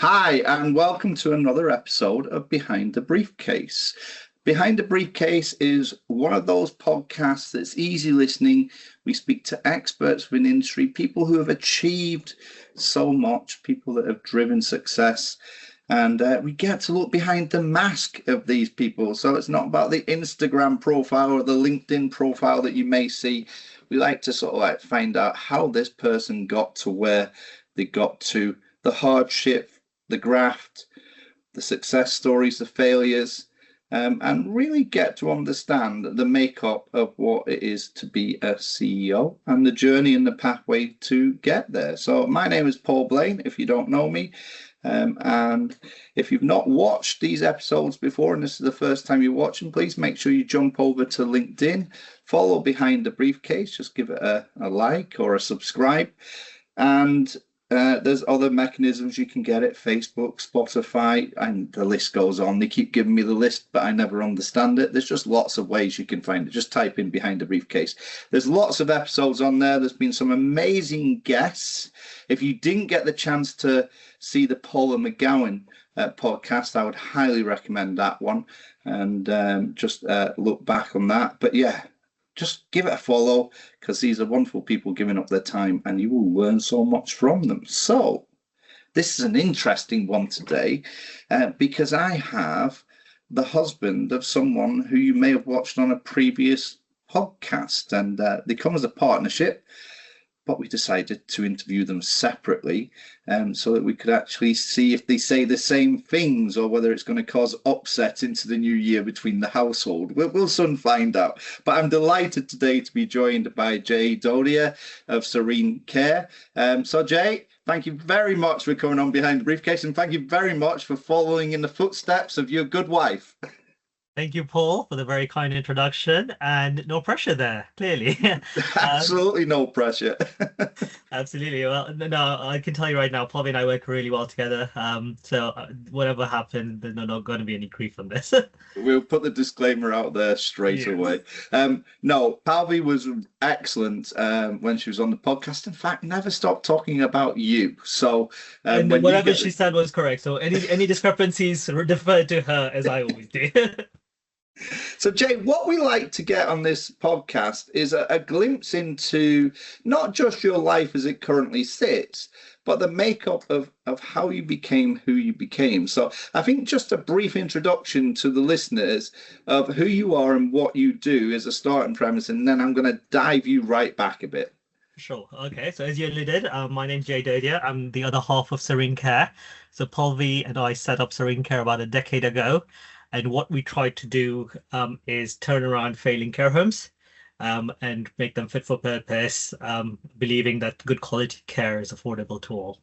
Hi, and welcome to another episode of Behind the Briefcase. Behind the Briefcase is one of those podcasts that's easy listening. We speak to experts within industry, people who have achieved so much, people that have driven success, and we get to look behind the mask of these people. So it's not about the Instagram profile or the LinkedIn profile that you may see. We like to sort of like find out how this person got to where they got to, the hardship, the graft, the success stories, the failures, and really get to understand the makeup of what it is to be a CEO and the journey and the pathway to get there. So my name is Paul Blaine, if you don't know me. And if you've not watched these episodes before, and this is the first time you're watching, please make sure you jump over to LinkedIn, follow Behind the Briefcase, just give it a like or a subscribe. And there's other mechanisms you can get it, Facebook, Spotify, and the list goes on. They keep giving me the list, but I never understand it. There's just lots of ways you can find it. Just type in Behind the Briefcase. There's lots of episodes on there. There's been some amazing guests. If you didn't get the chance to see the Paul and McGowan podcast, I would highly recommend that one, and just look back on that. But yeah, just give it a follow, because these are wonderful people giving up their time and you will learn so much from them. So this is an interesting one today, because I have the husband of someone who you may have watched on a previous podcast, and they come as a partnership, but we decided to interview them separately, so that we could actually see if they say the same things or whether it's going to cause upset into the new year between the household. We'll soon find out. But I'm delighted today to be joined by Jay Dodhia of Serene Care. So Jay, thank you very much for coming on Behind the Briefcase, and thank you very much for following in the footsteps of your good wife. Thank you, Paul, for the very kind introduction, and no pressure there, clearly. Absolutely no pressure. Absolutely. Well, no, I can tell you right now, Palvi and I work really well together. So whatever happened, there's not going to be any grief on this. We'll put the disclaimer out there straight away. No, Palvi was excellent when she was on the podcast. In fact, never stopped talking about you. So And whatever she said was correct. So any discrepancies, refer to her, as I always do. So, Jay, what we like to get on this podcast is a glimpse into not just your life as it currently sits, but the makeup of how you became who you became. So I think just a brief introduction to the listeners of who you are and what you do is a starting premise, and then I'm going to dive you right back a bit. Sure. Okay. So as you alluded, my name's Jay Dodhia. I'm the other half of Serene Care. So Palvi and I set up Serene Care about a decade ago. And what we try to do is turn around failing care homes and make them fit for purpose, believing that good quality care is affordable to all.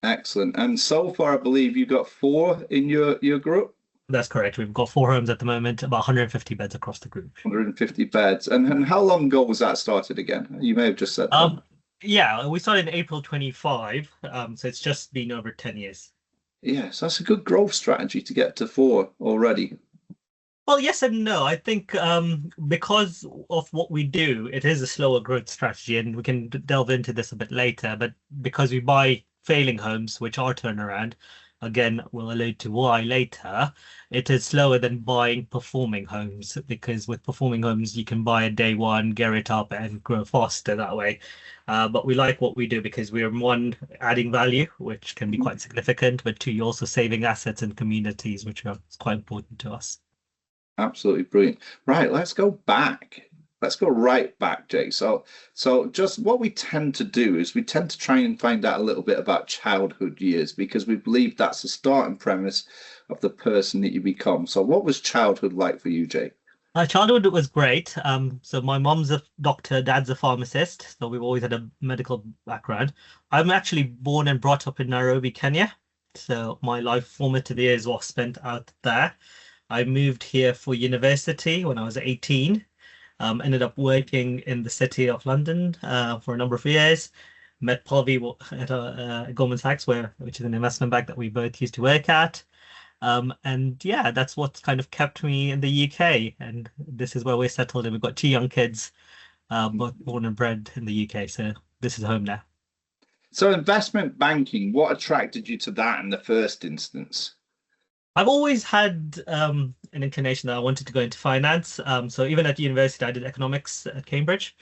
Excellent. And so far, I believe you got 4 in your group? That's correct. We've got 4 homes at the moment, about 150 beds across the group. 150 beds. And how long ago was that started again? You may have just said that. Yeah, we started in April 25, so it's just been over 10 years. Yes, that's a good growth strategy to get to 4 already. Well, yes and no. I think because of what we do, it is a slower growth strategy, and we can delve into this a bit later. But because we buy failing homes, which are turnaround, again, we'll allude to why later, it is slower than buying performing homes, because with performing homes, you can buy a day one, gear it up, and grow faster that way. But we like what we do because we're, one, adding value, which can be quite significant, but 2, you're also saving assets and communities, which are quite important to us. Absolutely brilliant. Right, let's go back. Let's go right back, Jay. So just what we tend to do is we tend to try and find out a little bit about childhood years, because we believe that's the starting premise of the person that you become. So what was childhood like for you, Jay? Childhood was great. So my mom's a doctor, dad's a pharmacist, so we've always had a medical background. I'm actually born and brought up in Nairobi, Kenya. So my life formative years was spent out there. I moved here for university when I was 18. Ended up working in the city of London for a number of years. Met Palvi at Goldman Sachs, which is an investment bank that we both used to work at. And yeah, that's what's kind of kept me in the UK. And this is where we're settled. And we've got 2 young kids, both born and bred in the UK. So this is home now. So investment banking, what attracted you to that in the first instance? I've always had an inclination that I wanted to go into finance. So even at university, I did economics at Cambridge.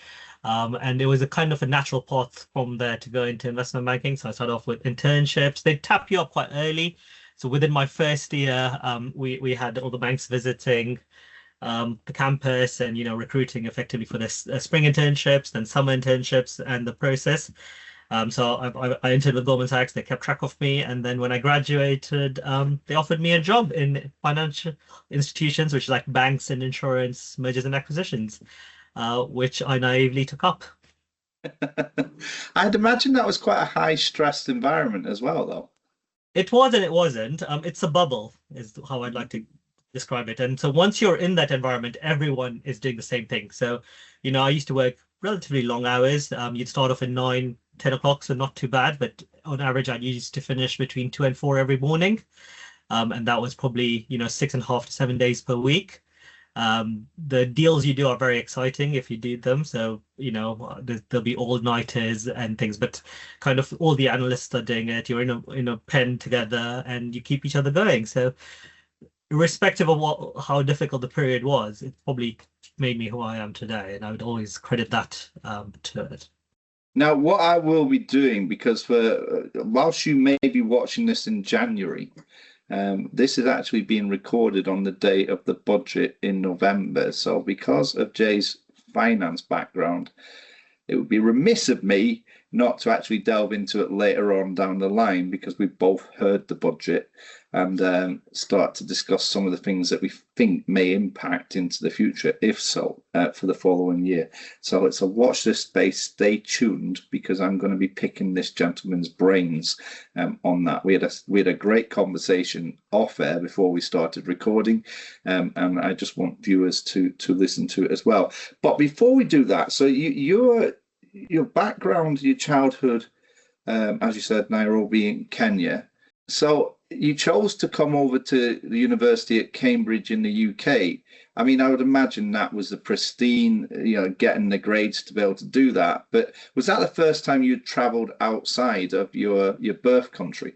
And it was a kind of a natural path from there to go into investment banking. So I started off with internships. They tap you up quite early. So within my first year, we had all the banks visiting the campus and recruiting effectively for this spring internships, then summer internships, and the process. So I entered with Goldman Sachs. They kept track of me, and then when I graduated, they offered me a job in financial institutions, which is like banks and insurance, mergers and acquisitions, which I naively took up. I'd imagine that was quite a high stressed environment as well, though. It was and it wasn't. It's a bubble, is how I'd like to describe it. And so once you're in that environment, everyone is doing the same thing. So, I used to work relatively long hours. You'd start off at 9, 10 o'clock, so not too bad. But on average, I used to finish between 2 and 4 every morning. And that was probably, 6.5 to 7 days per week. The deals you do are very exciting if you do them. So, there'll be all-nighters and things, but kind of all the analysts are doing it. You're in a pen together and you keep each other going. So, irrespective of how difficult the period was, it probably made me who I am today, and I would always credit that to it. Now, what I will be doing, because whilst you may be watching this in January, this is actually being recorded on the day of the budget in November. So because of Jay's finance background, it would be remiss of me not to actually delve into it later on down the line, because we've both heard the budget and start to discuss some of the things that we think may impact into the future, if so, for the following year. So it's a watch this space, stay tuned, because I'm going to be picking this gentleman's brains on that. We had a great conversation off air before we started recording, and I just want viewers to listen to it as well. But before we do that, so your background, your childhood, as you said, Nairobi in Kenya. So you chose to come over to the university at Cambridge in the UK. I mean, I would imagine that was the pristine, getting the grades to be able to do that. But was that the first time you'd traveled outside of your birth country?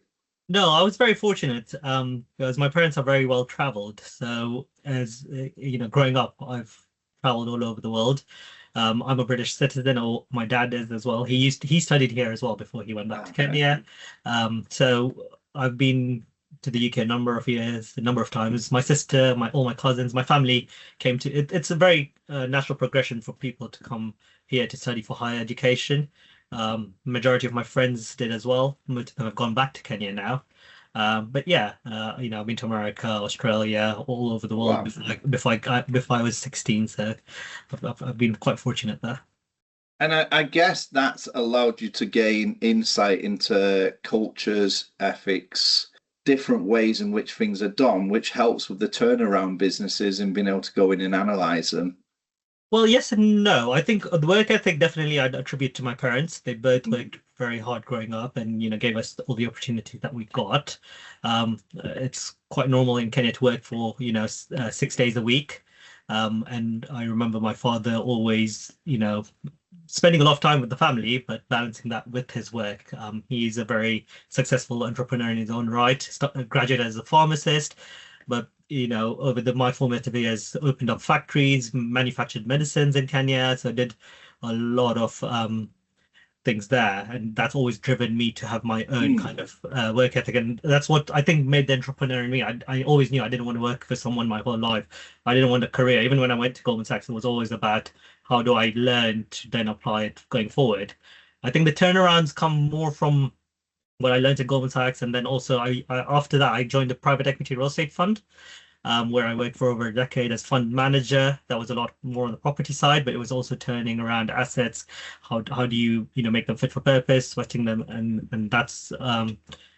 No, I was very fortunate because my parents are very well traveled. So as growing up, I've traveled all over the world. I'm a British citizen, or my dad is as well. He studied here as well before he went back to Kenya. So I've been to the UK a number of years, a number of times. My sister, all my cousins, my family came to it. It's a very natural progression for people to come here to study for higher education. Majority of my friends did as well. Most of them have gone back to Kenya now. But yeah, I've been to America, Australia, all over the world before I was 16. So I've been quite fortunate there. And I guess that's allowed you to gain insight into cultures, ethics, different ways in which things are done, which helps with the turnaround businesses and being able to go in and analyze them. Well, yes and no. I think the work ethic definitely I'd attribute to my parents. They both worked very hard growing up and, gave us all the opportunity that we got. It's quite normal in Kenya to work for, 6 days a week. And I remember my father always, spending a lot of time with the family, but balancing that with his work. He's a very successful entrepreneur in his own right, graduated as a pharmacist, but over my formative years, opened up factories, manufactured medicines in Kenya. So I did a lot of things there, and that's always driven me to have my own kind of work ethic, and that's what I think made the entrepreneur in me. I always knew I didn't want to work for someone my whole life. I didn't want a career. Even when I went to Goldman Sachs, it was always about how do I learn to then apply it going forward. I think the turnarounds come more from what I learned at Goldman Sachs, and then also after that I joined a private equity real estate fund, where I worked for over a decade as fund manager. That was a lot more on the property side, but it was also turning around assets. How do you make them fit for purpose, sweating them, and that's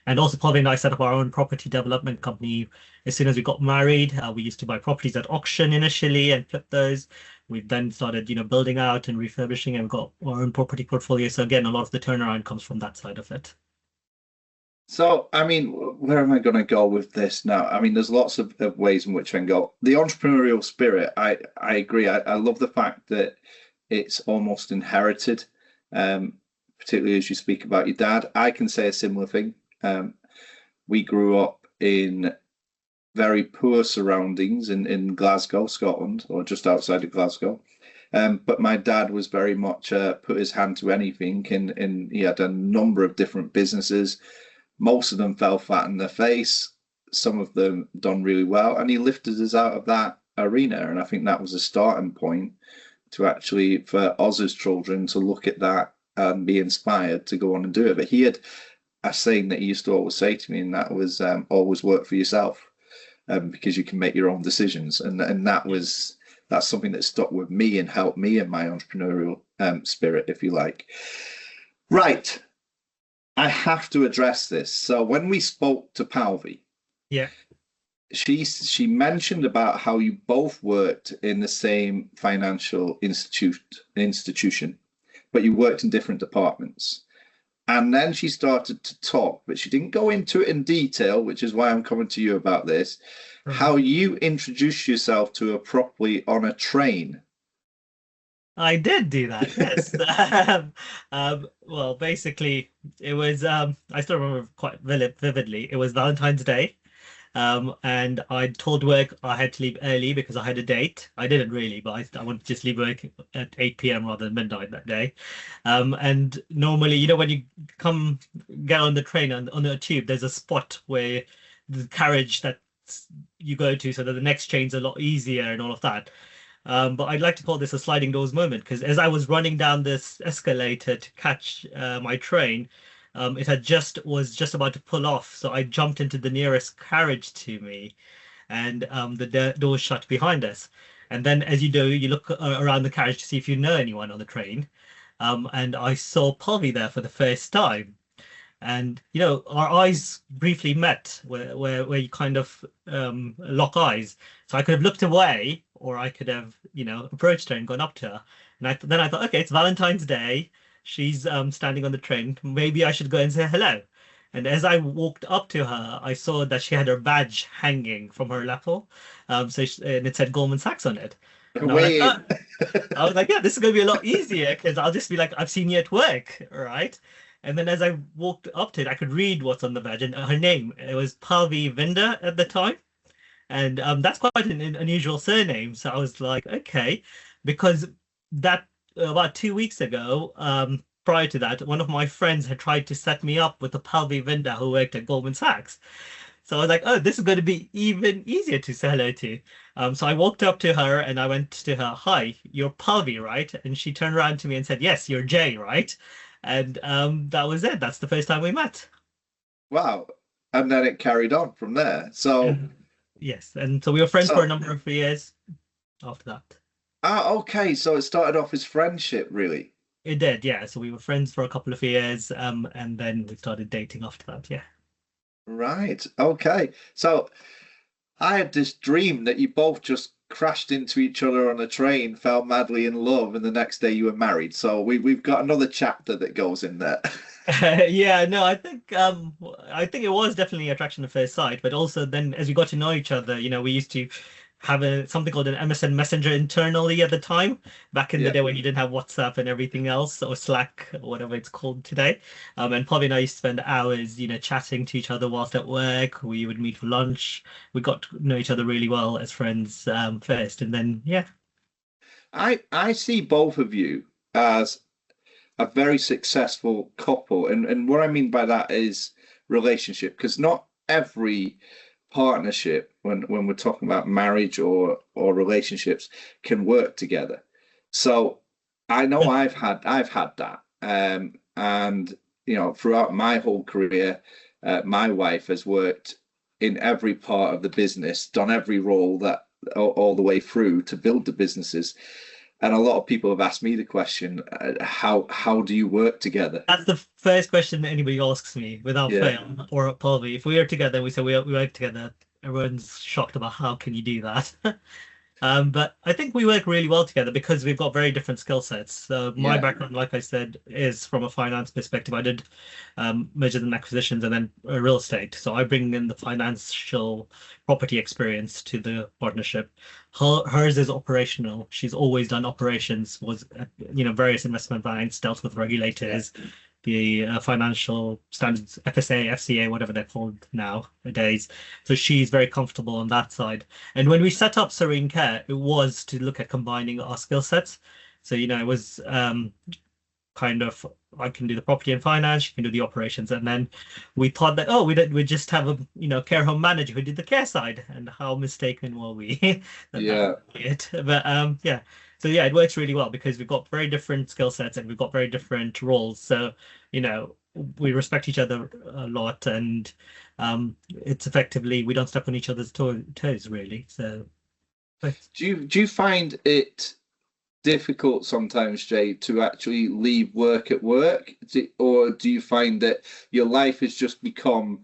and also Palvi and I set up our own property development company. As soon as we got married, we used to buy properties at auction initially and flip those. We then started, building out and refurbishing, and got our own property portfolio. So again, a lot of the turnaround comes from that side of it. So, I mean, where am I going to go with this now? I mean, there's lots of ways in which I can go. The entrepreneurial spirit, I agree. I love the fact that it's almost inherited, particularly as you speak about your dad. I can say a similar thing. We grew up in very poor surroundings in Glasgow, Scotland, or just outside of Glasgow. But my dad was very much put his hand to anything, and he had a number of different businesses. Most of them fell flat in their face. Some of them done really well, and he lifted us out of that arena. And I think that was a starting point to actually, for us as children, to look at that and be inspired to go on and do it. But he had a saying that he used to always say to me, and that was always work for yourself, because you can make your own decisions. And that's something that stuck with me and helped me in my entrepreneurial spirit, if you like. Right. I have to address this. So when we spoke to Palvi, Yeah. she mentioned about how you both worked in the same financial institution, but you worked in different departments. And then she started to talk, but she didn't go into it in detail, which is why I'm coming to you about this, how you introduced yourself to her properly on a train. I did do that, yes. Well, basically, it was, I still remember quite vividly. It was Valentine's Day, and I told work I had to leave early because I had a date. I didn't really, but I wanted to just leave work at 8 p.m. rather than midnight that day. And normally, you know, when you get on the train, on the tube, there's a spot where the carriage that you go to, so that the next train's a lot easier and all of that. But I'd like to call this a sliding doors moment, because as I was running down this escalator to catch my train, it was just about to pull off. So I jumped into the nearest carriage to me, and the door shut behind us. And then, as you do, you look around the carriage to see if you know anyone on the train. And I saw Palvi there for the first time. And, you know, our eyes briefly met where you kind of lock eyes. So I could have looked away, or I could have, you know, approached her and gone up to her. And then I thought, okay, it's Valentine's Day. She's standing on the train. Maybe I should go and say hello. And as I walked up to her, I saw that she had her badge hanging from her lapel. And it said Goldman Sachs on it. And I was like, yeah, this is going to be a lot easier, because I'll just be like, I've seen you at work, right? And then as I walked up to it, I could read what's on the badge, and her name, it was Palvi Vinda at the time. And that's quite an unusual surname. So I was like, okay, because that about 2 weeks ago, prior to that, one of my friends had tried to set me up with a Palvi Vinda who worked at Goldman Sachs. So I was like, oh, this is going to be even easier to say hello to. So I walked up to her and I went to her, hi, you're Palvi, right? And she turned around to me and said, yes, you're Jay, right? And that was it. That's the first time we met. Wow. And then it carried on from there. So yes. And so we were friends for a number of years after that. Okay. So it started off as friendship, really. It did, yeah. So we were friends for a couple of years, and then we started dating after that, yeah. Right. Okay. So I had this dream that you both just crashed into each other on a train, fell madly in love, and the next day you were married. So we've got another chapter that goes in there. Yeah, no, I think it was definitely attraction at first sight, but also then as we got to know each other, you know, we used to have something called an MSN Messenger internally at the time, back in the day when you didn't have WhatsApp and everything else, or Slack, or whatever it's called today. And Polly and I used to spend hours, you know, chatting to each other whilst at work. We would meet for lunch. We got to know each other really well as friends first, and then yeah. I see both of you as a very successful couple, and what I mean by that is relationship, because not every partnership, when we're talking about marriage or relationships, can work together. So I know I've had that, and you know, throughout my whole career, my wife has worked in every part of the business, done every role that all the way through to build the businesses. And a lot of people have asked me the question, how do you work together? That's the first question that anybody asks me without fail, or probably if we are together, we say we work together. Everyone's shocked about how can you do that. But I think we work really well together because we've got very different skill sets. So my background, like I said, is from a finance perspective. I did mergers and acquisitions and then real estate. So I bring in the financial property experience to the partnership. Hers is operational. She's always done operations, was, you know, various investment banks, dealt with regulators, the financial standards, FSA, FCA, whatever they're called nowadays. So she's very comfortable on that side. And when we set up Serene Care, it was to look at combining our skill sets. So, it was kind of, I can do the property and finance, you can do the operations, and then we thought that we just have a care home manager who did the care side, and how mistaken were we that would be it. But yeah, so yeah, it works really well because we've got very different skill sets and we've got very different roles. So we respect each other a lot, and it's effectively we don't step on each other's toes really. So do you find it difficult sometimes, Jay, to actually leave work at work, or do you find that your life has just become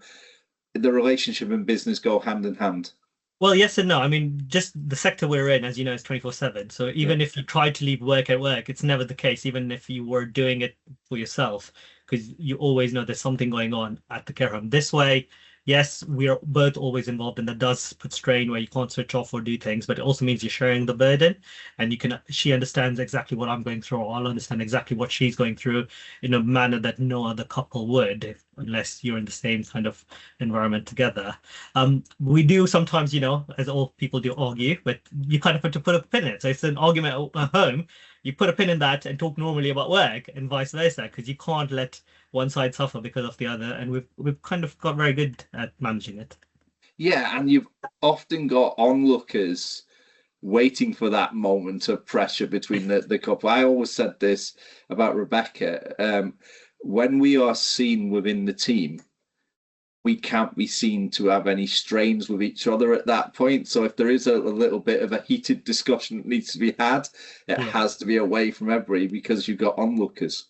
the relationship and business go hand in hand? Well, yes and no. I mean, just the sector we're in, as you know, is 24/7. So even if you try to leave work at work, it's never the case, even if you were doing it for yourself, because you always know there's something going on at the care home. This way, yes, we are both always involved, and that does put strain where you can't switch off or do things, but it also means you're sharing the burden, and she understands exactly what I'm going through, or I'll understand exactly what she's going through in a manner that no other couple would, unless you're in the same kind of environment together. We do sometimes, as all people do, argue, but you kind of have to put a pin in it. So if it's an argument at home, you put a pin in that and talk normally about work, and vice versa, because you can't let one side suffer because of the other, and we've kind of got very good at managing it. Yeah, and you've often got onlookers waiting for that moment of pressure between the couple. I always said this about Rebecca. When we are seen within the team, we can't be seen to have any strains with each other at that point. So if there is a little bit of a heated discussion that needs to be had, it has to be away from everybody because you've got onlookers.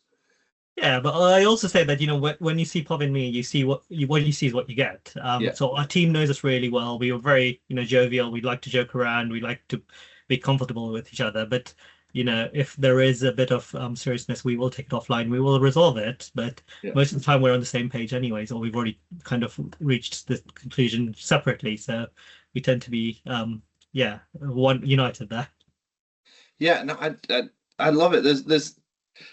Yeah, but I also say that, when you see Palvi and me, you see what you see is what you get. So our team knows us really well. We are very, jovial. We like to joke around. We like to be comfortable with each other. But, if there is a bit of seriousness, we will take it offline. We will resolve it. But most of the time we're on the same page anyways, or we've already kind of reached the conclusion separately. So we tend to be, one united there. Yeah, no, I love it. There's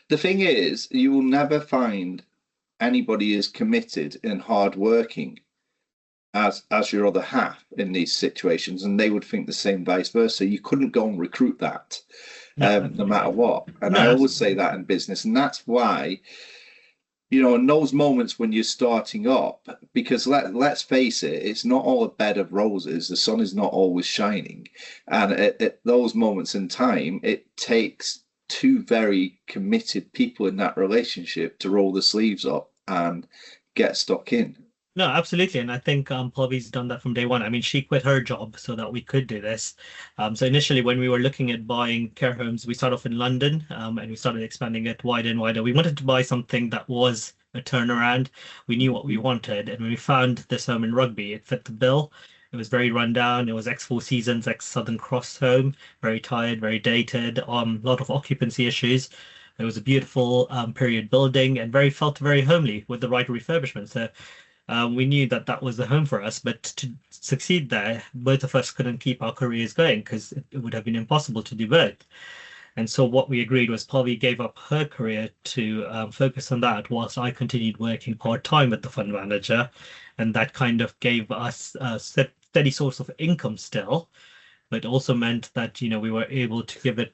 the thing is, you will never find anybody as committed and hardworking as your other half in these situations, and they would think the same vice versa. You couldn't go and recruit that, no matter what. And I always say that in business, and that's why, in those moments when you're starting up, because let's face it, it's not all a bed of roses. The sun is not always shining, and at those moments in time, it takes two very committed people in that relationship to roll the sleeves up and get stuck in. No, absolutely. And I think Palvi's done that from day one. I mean, she quit her job so that we could do this. So initially, when we were looking at buying care homes, we started off in London and we started expanding it wider and wider. We wanted to buy something that was a turnaround. We knew what we wanted. And when we found this home in Rugby, it fit the bill. It was very run down. It was ex-Four Seasons, ex-Southern Cross home, very tired, very dated, a lot of occupancy issues. It was a beautiful period building and felt very homely with the right refurbishment. So we knew that was the home for us, but to succeed there, both of us couldn't keep our careers going because it would have been impossible to do both. And so what we agreed was Palvi gave up her career to focus on that, whilst I continued working part-time with the fund manager. And that kind of gave us a steady source of income still, but also meant that, we were able to give it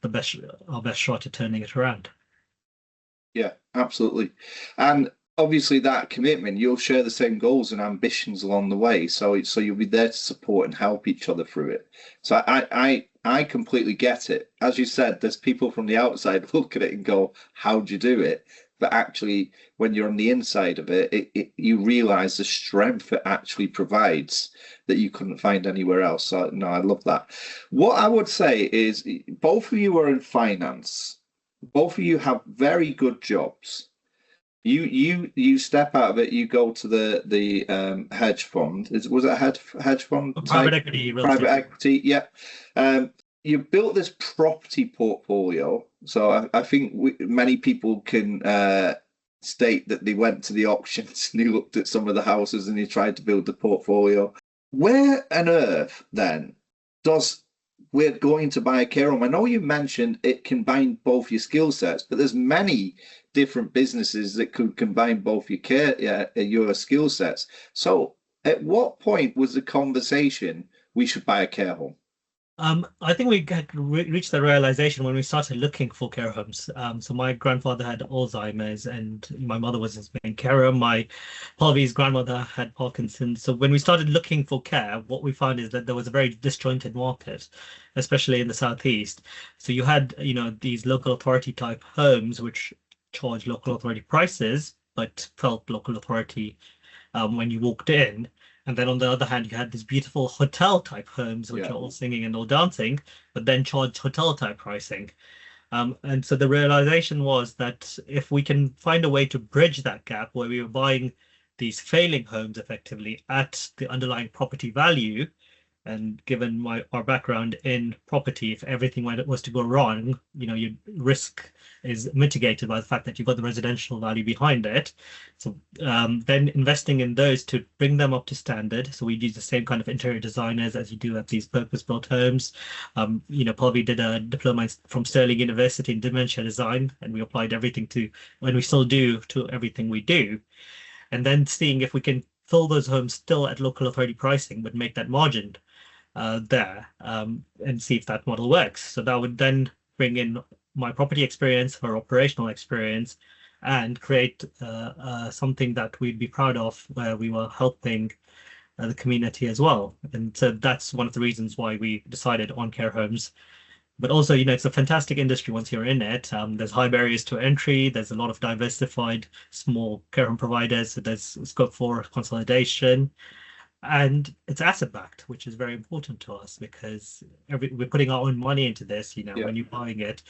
our best shot at turning it around. Yeah, absolutely. And obviously that commitment, you'll share the same goals and ambitions along the way. So you'll be there to support and help each other through it. So I completely get it. As you said, there's people from the outside look at it and go, how'd you do it? But actually, when you're on the inside of it, you realize the strength it actually provides that you couldn't find anywhere else. So no, I love that. What I would say is both of you are in finance. Both of you have very good jobs. You step out of it. You go to the hedge fund. Was it a hedge fund? Private equity. Private equity. Yeah. You built this property portfolio. So I think many people can state that they went to the auctions and they looked at some of the houses and they tried to build the portfolio. Where on earth then does we're going to buy a care home, I know you mentioned it combined both your skill sets, but there's many different businesses that could combine both your skill sets. So at what point was the conversation we should buy a care home? I think we reached the realization when we started looking for care homes. So my grandfather had Alzheimer's, and my mother was his main carer. My Palvi's grandmother had Parkinson's. So when we started looking for care, what we found is that there was a very disjointed market, especially in the southeast. So you had, these local authority type homes which charge local authority prices, but felt local authority when you walked in. And then on the other hand, you had these beautiful hotel type homes, which are all singing and all dancing, but then charge hotel type pricing. And so the realization was that if we can find a way to bridge that gap where we were buying these failing homes effectively at the underlying property value, and given our background in property, if everything was to go wrong, your risk is mitigated by the fact that you've got the residential value behind it. So then investing in those to bring them up to standard. So we use the same kind of interior designers as you do at these purpose-built homes. Palvi did a diploma from Stirling University in dementia design, and we applied everything and we still do, to everything we do. And then seeing if we can fill those homes still at local authority pricing, but make that margin there, and see if that model works. So that would then bring in my property experience, her operational experience, and create something that we'd be proud of, where we were helping the community as well. And so that's one of the reasons why we decided on care homes. But also, it's a fantastic industry once you're in it. There's high barriers to entry. There's a lot of diversified small care home providers. So there's scope for consolidation. And it's asset backed, which is very important to us, because we're putting our own money into this. When you're buying it,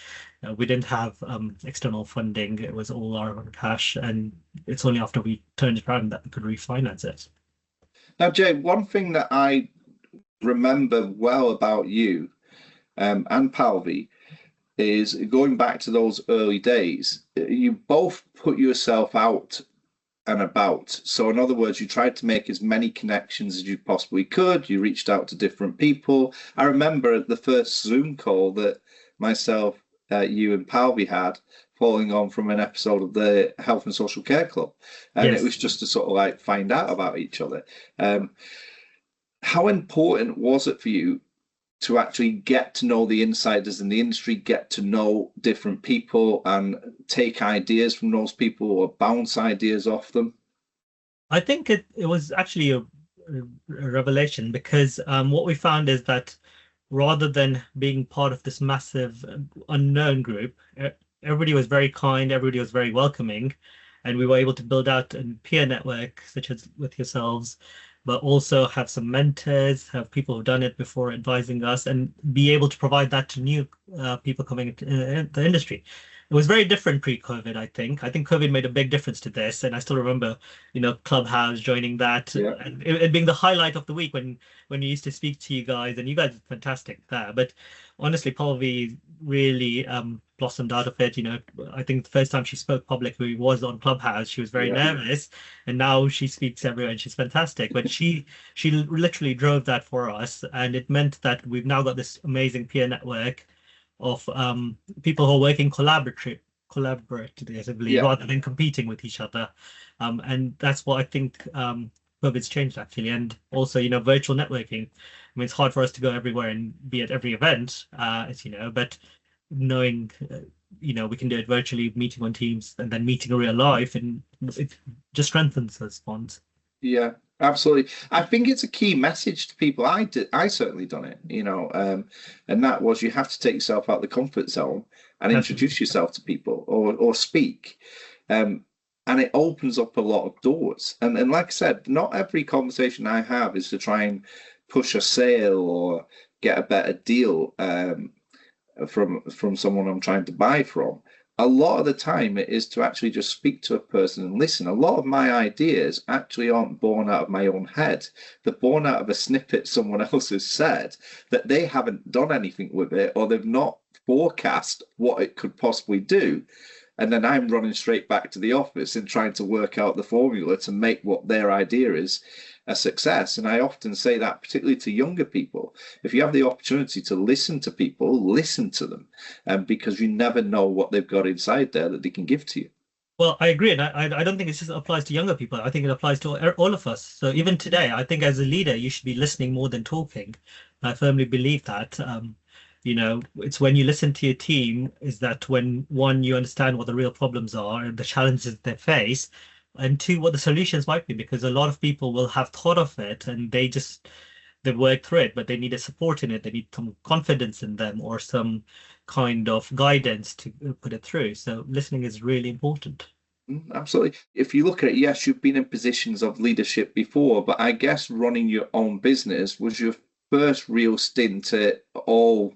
we didn't have external funding. It was all our own cash. And it's only after we turned it around that we could refinance it. Now, Jay, one thing that I remember well about you and Palvi is going back to those early days. You both put yourself out and about. So in other words, you tried to make as many connections as you possibly could. You reached out to different people. I remember the first Zoom call that myself, you and Palvi had, following on from an episode of the Health and Social Care Club. And Yes. It was just to sort of like find out about each other. How important was it for you to actually get to know the insiders in the industry, get to know different people and take ideas from those people or bounce ideas off them? I think it was actually a revelation, because what we found is that rather than being part of this massive unknown group, everybody was very kind, everybody was very welcoming, and we were able to build out a peer network, such as with yourselves, but also have some mentors, have people who've done it before advising us, and be able to provide that to new people coming into the industry. It was very different pre-COVID, I think. I think COVID made a big difference to this, and I still remember, Clubhouse joining that, and it being the highlight of the week when we used to speak to you guys, and you guys are fantastic there. But honestly, Palvi really blossomed out of it. I think the first time she spoke publicly was on Clubhouse. She was very nervous, and now she speaks everywhere, and she's fantastic. But she literally drove that for us, and it meant that we've now got this amazing peer network of people who are working collaboratively rather than competing with each other. And that's what I think COVID's changed, actually. And also, virtual networking. I mean, it's hard for us to go everywhere and be at every event, as you know, but knowing, we can do it virtually, meeting on Teams and then meeting in real life, and it just strengthens those bonds. Yeah, absolutely. I think it's a key message to people. I certainly done it, and that was, you have to take yourself out of the comfort zone and introduce yourself to people or speak. And it opens up a lot of doors. And like I said, not every conversation I have is to try and push a sale or get a better deal from someone I'm trying to buy from. A lot of the time it is to actually just speak to a person and listen. A lot of my ideas actually aren't born out of my own head. They're born out of a snippet someone else has said that they haven't done anything with it, or they've not forecast what it could possibly do. And then I'm running straight back to the office and trying to work out the formula to make what their idea is a success. And I often say that, particularly to younger people, if you have the opportunity to listen to people, listen to them, because you never know what they've got inside there that they can give to you. Well, I agree, and I don't think it just applies to younger people. I think it applies to all of us. So even today, I think as a leader, you should be listening more than talking. I firmly believe that. It's when you listen to your team, is that when one, you understand what the real problems are and the challenges they face, and two, what the solutions might be, because a lot of people will have thought of it and they've worked through it, but they need a support in it. They need some confidence in them or some kind of guidance to put it through. So listening is really important. Absolutely. If you look at it, yes, you've been in positions of leadership before, but I guess running your own business was your first real stint at all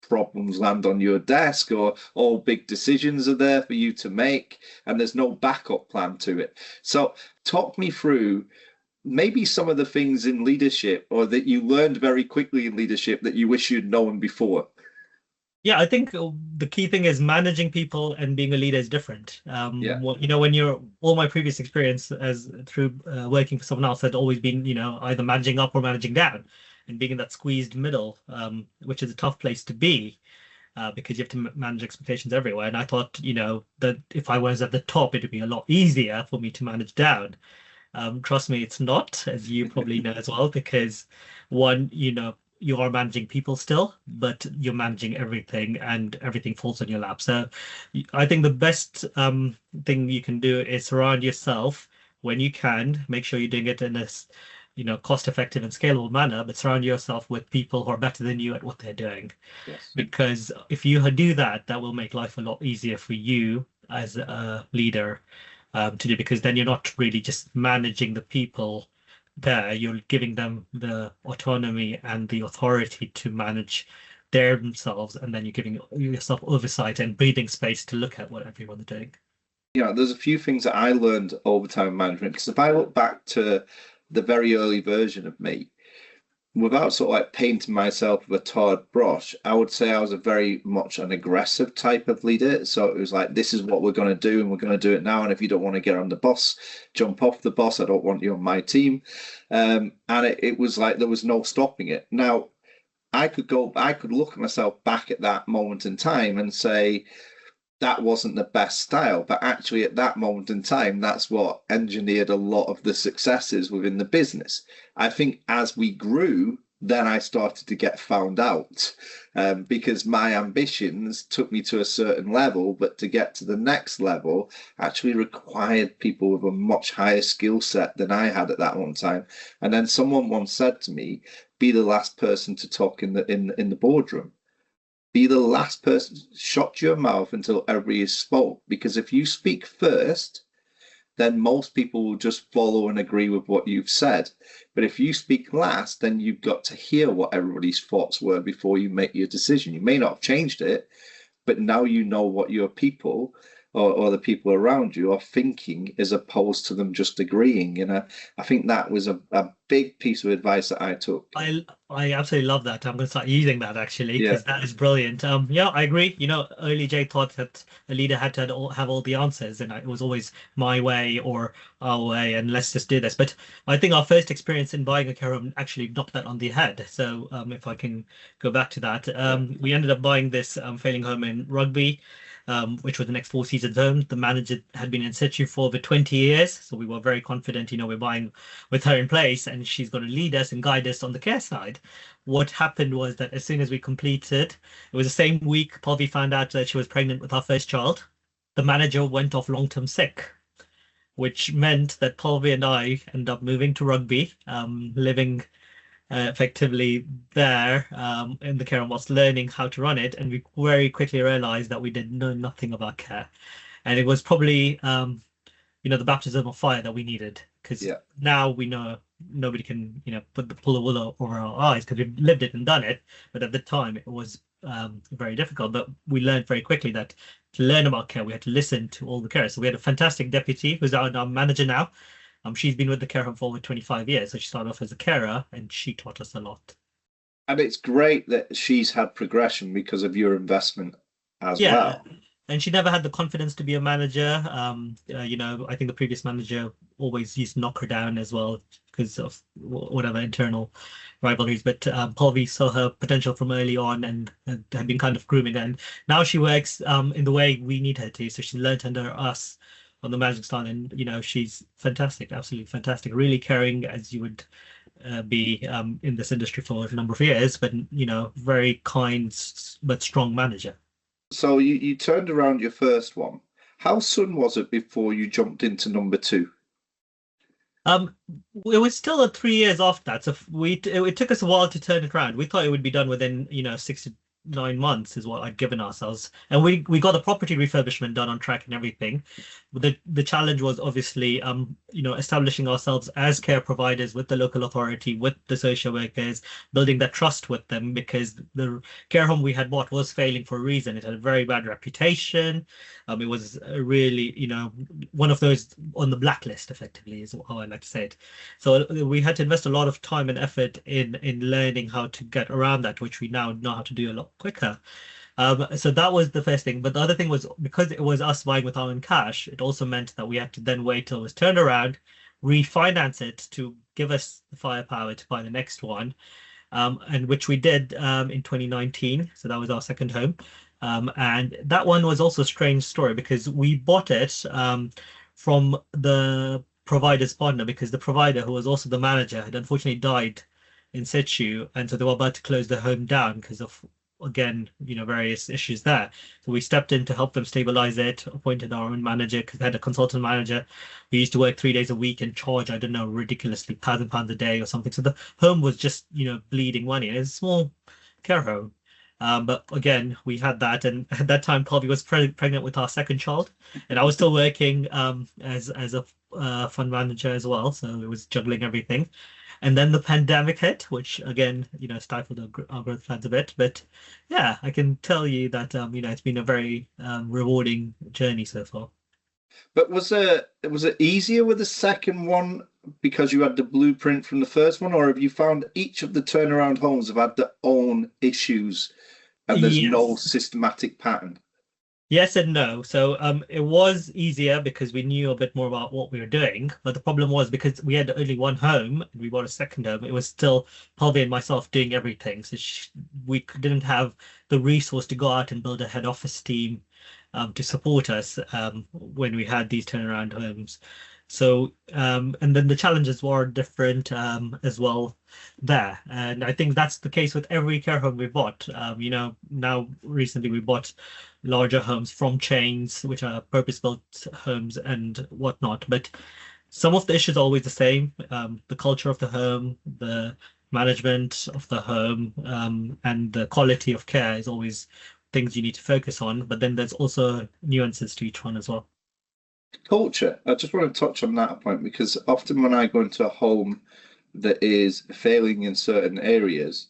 problems land on your desk or all big decisions are there for you to make and there's no backup plan to it. So talk me through maybe some of the things in leadership or that you learned very quickly in leadership that you wish you'd known before. Yeah, I think the key thing is managing people and being a leader is different. Yeah. When you're all my previous experience as through working for someone else had always been, either managing up or managing down, and being in that squeezed middle, which is a tough place to be, because you have to manage expectations everywhere. And I thought, that if I was at the top, it would be a lot easier for me to manage down. Trust me, it's not, as you probably know as well, because one, you are managing people still, but you're managing everything and everything falls on your lap. So I think the best thing you can do is surround yourself when you can, make sure you're doing it in a cost-effective and scalable manner, but surround yourself with people who are better than you at what they're doing. Yes. Because if you do that, that will make life a lot easier for you as a leader to do, because then you're not really just managing the people there, you're giving them the autonomy and the authority to manage themselves, and then you're giving yourself oversight and breathing space to look at what everyone's doing. There's a few things that I learned over time management, because if I look back to the very early version of me, without sort of like painting myself with a tarred brush, I would say I was a very much an aggressive type of leader. So it was like, this is what we're going to do, and we're going to do it now. And if you don't want to get on the bus, jump off the bus. I don't want you on my team. And it was like there was no stopping it. Now, I could look at myself back at that moment in time and say, that wasn't the best style, but actually at that moment in time, that's what engineered a lot of the successes within the business. I think as we grew, then I started to get found out because my ambitions took me to a certain level, but to get to the next level actually required people with a much higher skill set than I had at that one time. And then someone once said to me, be the last person to talk in the boardroom. Be the last person, shut your mouth until everybody has spoke. Because if you speak first, then most people will just follow and agree with what you've said. But if you speak last, then you've got to hear what everybody's thoughts were before you make your decision. You may not have changed it, but now you know what your people or the people around you are thinking, as opposed to them just agreeing. And I think that was a big piece of advice that I took. I absolutely love that. I'm going to start using that actually, because that is brilliant. I agree. Early Jay thought that a leader had to have all the answers, and it was always my way or our way, and let's just do this. But I think our first experience in buying a care home actually knocked that on the head. So if I can go back to that, we ended up buying this failing home in Rugby, which was the next 4 seasons home. The manager had been in situ for over 20 years, so we were very confident, we're buying with her in place and she's going to lead us and guide us on the care side. What happened was that as soon as we completed, it was the same week Palvi found out that she was pregnant with our first child. The manager went off long-term sick, which meant that Palvi and I ended up moving to Rugby, living effectively there in the care home whilst learning how to run it, and we very quickly realized that we did know nothing about care, and it was probably the baptism of fire that we needed, because now we know nobody can pull the wool over our eyes because we've lived it and done it, but at the time it was very difficult. But we learned very quickly that to learn about care we had to listen to all the carers. So we had a fantastic deputy who's our manager now. She's been with the care home for over 25 years. So she started off as a carer and she taught us a lot. And it's great that she's had progression because of your investment as well. and she never had the confidence to be a manager. I think the previous manager always used to knock her down as well because of whatever internal rivalries. But Palvi saw her potential from early on and had been kind of grooming her. And now she works in the way we need her to. So she learned under us on the managing style, and she's fantastic, absolutely fantastic, really caring as you would be in this industry for a number of years, but very kind but strong manager. So you turned around your first one. How soon was it before you jumped into number two? It was still 3 years after that, so it took us a while to turn it around. We thought it would be done within 6 to 9 months is what I'd given ourselves, and we got the property refurbishment done on track and everything. The challenge was obviously establishing ourselves as care providers with the local authority, with the social workers, building that trust with them, because the care home we had bought was failing for a reason. It had a very bad reputation. It was really one of those on the blacklist, effectively, is how I like to say it. So we had to invest a lot of time and effort in learning how to get around that, which we now know how to do a lot quicker. So that was the first thing. But the other thing was, because it was us buying with our own cash, it also meant that we had to then wait till it was turned around, refinance it to give us the firepower to buy the next one, and which we did in 2019. So that was our second home. And that one was also a strange story, because we bought it from the provider's partner, because the provider, who was also the manager, had unfortunately died in situ, and so they were about to close the home down because of, again, various issues there. So we stepped in to help them stabilize it, appointed our own manager, because they had a consultant manager who used to work 3 days a week and charge, I don't know, ridiculously £1,000 a day or something. So the home was just bleeding money. It was a small care home. But again, we had that, and at that time, Palvi was pregnant with our second child, and I was still working as a fund manager as well, so it was juggling everything. And then the pandemic hit, which again, stifled our growth plans a bit. But yeah, I can tell you that it's been a very rewarding journey so far. But was it easier with the second one because you had the blueprint from the first one, or have you found each of the turnaround homes have had their own issues and there's no Yes. systematic pattern? Yes and no. So it was easier because we knew a bit more about what we were doing. But the problem was, because we had only one home and we bought a second home, it was still Palvi and myself doing everything. So we didn't have the resource to go out and build a head office team to support us when we had these turnaround homes. So and then the challenges were different as well there. And I think that's the case with every care home we bought. Now recently we bought larger homes from chains, which are purpose-built homes and whatnot. But some of the issues are always the same. The culture of the home, the management of the home, and the quality of care is always things you need to focus on. But then there's also nuances to each one as well. Culture. I just want to touch on that point, because often when I go into a home that is failing in certain areas,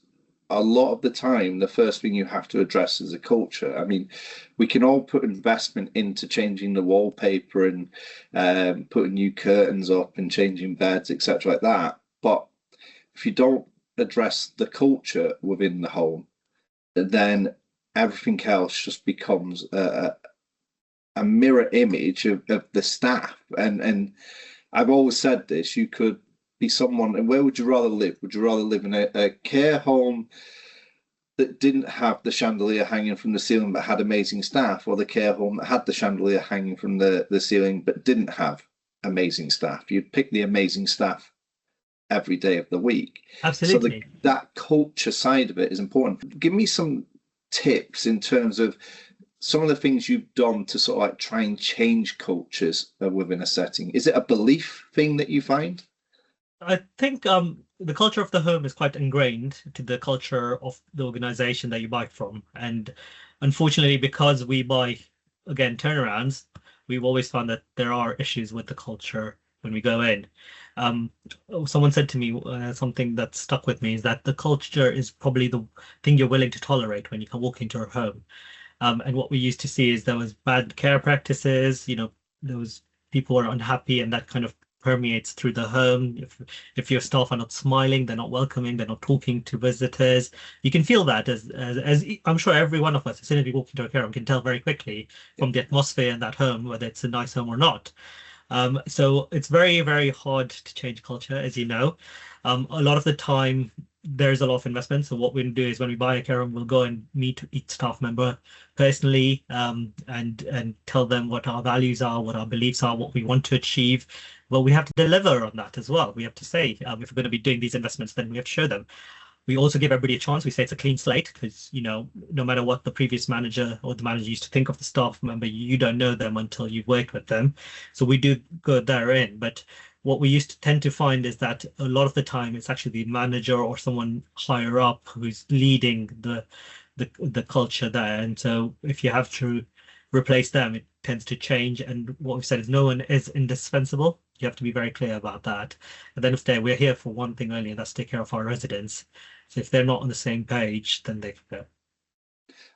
a lot of the time, the first thing you have to address is a culture. I mean, we can all put investment into changing the wallpaper and putting new curtains up and changing beds, etc., like that. But if you don't address the culture within the home, then everything else just becomes a mirror image of the staff. And I've always said this: you could be someone, and where would you rather live? Would you rather live in a care home that didn't have the chandelier hanging from the ceiling but had amazing staff, or the care home that had the chandelier hanging from the ceiling but didn't have amazing staff? You'd pick the amazing staff every day of the week. Absolutely. So that culture side of it is important. Give me some tips in terms of some of the things you've done to sort of like try and change cultures within a setting. Is it a belief thing that you find? I think the culture of the home is quite ingrained to the culture of the organization that you buy from. And unfortunately, because we buy, again, turnarounds, we've always found that there are issues with the culture when we go in. Someone said to me something that stuck with me, is that the culture is probably the thing you're willing to tolerate when you can walk into a home. And what we used to see is there was bad care practices, there was people were unhappy, and that kind of permeates through the home. If your staff are not smiling, they're not welcoming, they're not talking to visitors, you can feel that as I'm sure every one of us, as soon as we walk into a care home, can tell very quickly from the atmosphere in that home whether it's a nice home or not. So it's very, very hard to change culture, as you know. A lot of the time, there's a lot of investment. So what we'll do is when we buy a care home, we'll go and meet each staff member personally, and tell them what our values are, what our beliefs are, what we want to achieve. Well, we have to deliver on that as well. We have to say, if we're going to be doing these investments, then we have to show them. We also give everybody a chance. We say it's a clean slate because, no matter what the previous manager or the manager used to think of the staff member, you don't know them until you've worked with them. So we do go therein. But what we used to tend to find is that a lot of the time it's actually the manager or someone higher up who's leading the culture there. And so if you have to replace them, it tends to change. And what we've said is no one is indispensable. You have to be very clear about that. At the end of the day, we're here for one thing only, and that's to take care of our residents. So if they're not on the same page, then they can go.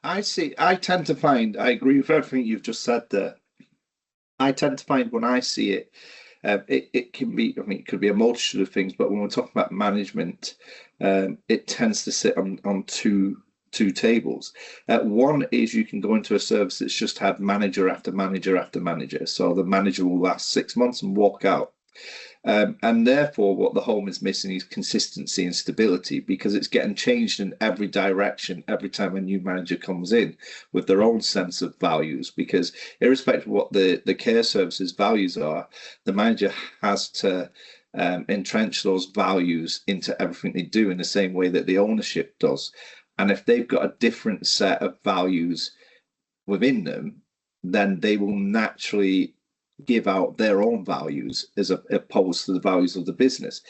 I tend to find, I agree with everything you've just said there. I tend to find when I see it, it can be, it could be a multitude of things, but when we're talking about management, it tends to sit on two tables. One is you can go into a service that's just had manager after manager after manager. So the manager will last 6 months and walk out. And therefore, what the home is missing is consistency and stability, because it's getting changed in every direction every time a new manager comes in with their own sense of values. Because irrespective of what the care services values are, the manager has to entrench those values into everything they do in the same way that the ownership does. And if they've got a different set of values within them, then they will naturally give out their own values as opposed to the values of the business.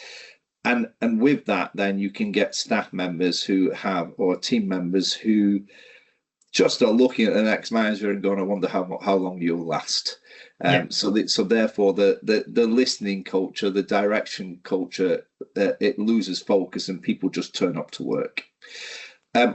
And with that, then you can get staff members who have, or team members who just are looking at the next manager and going, I wonder how long you'll last. So therefore the listening culture, the direction culture, it loses focus and people just turn up to work.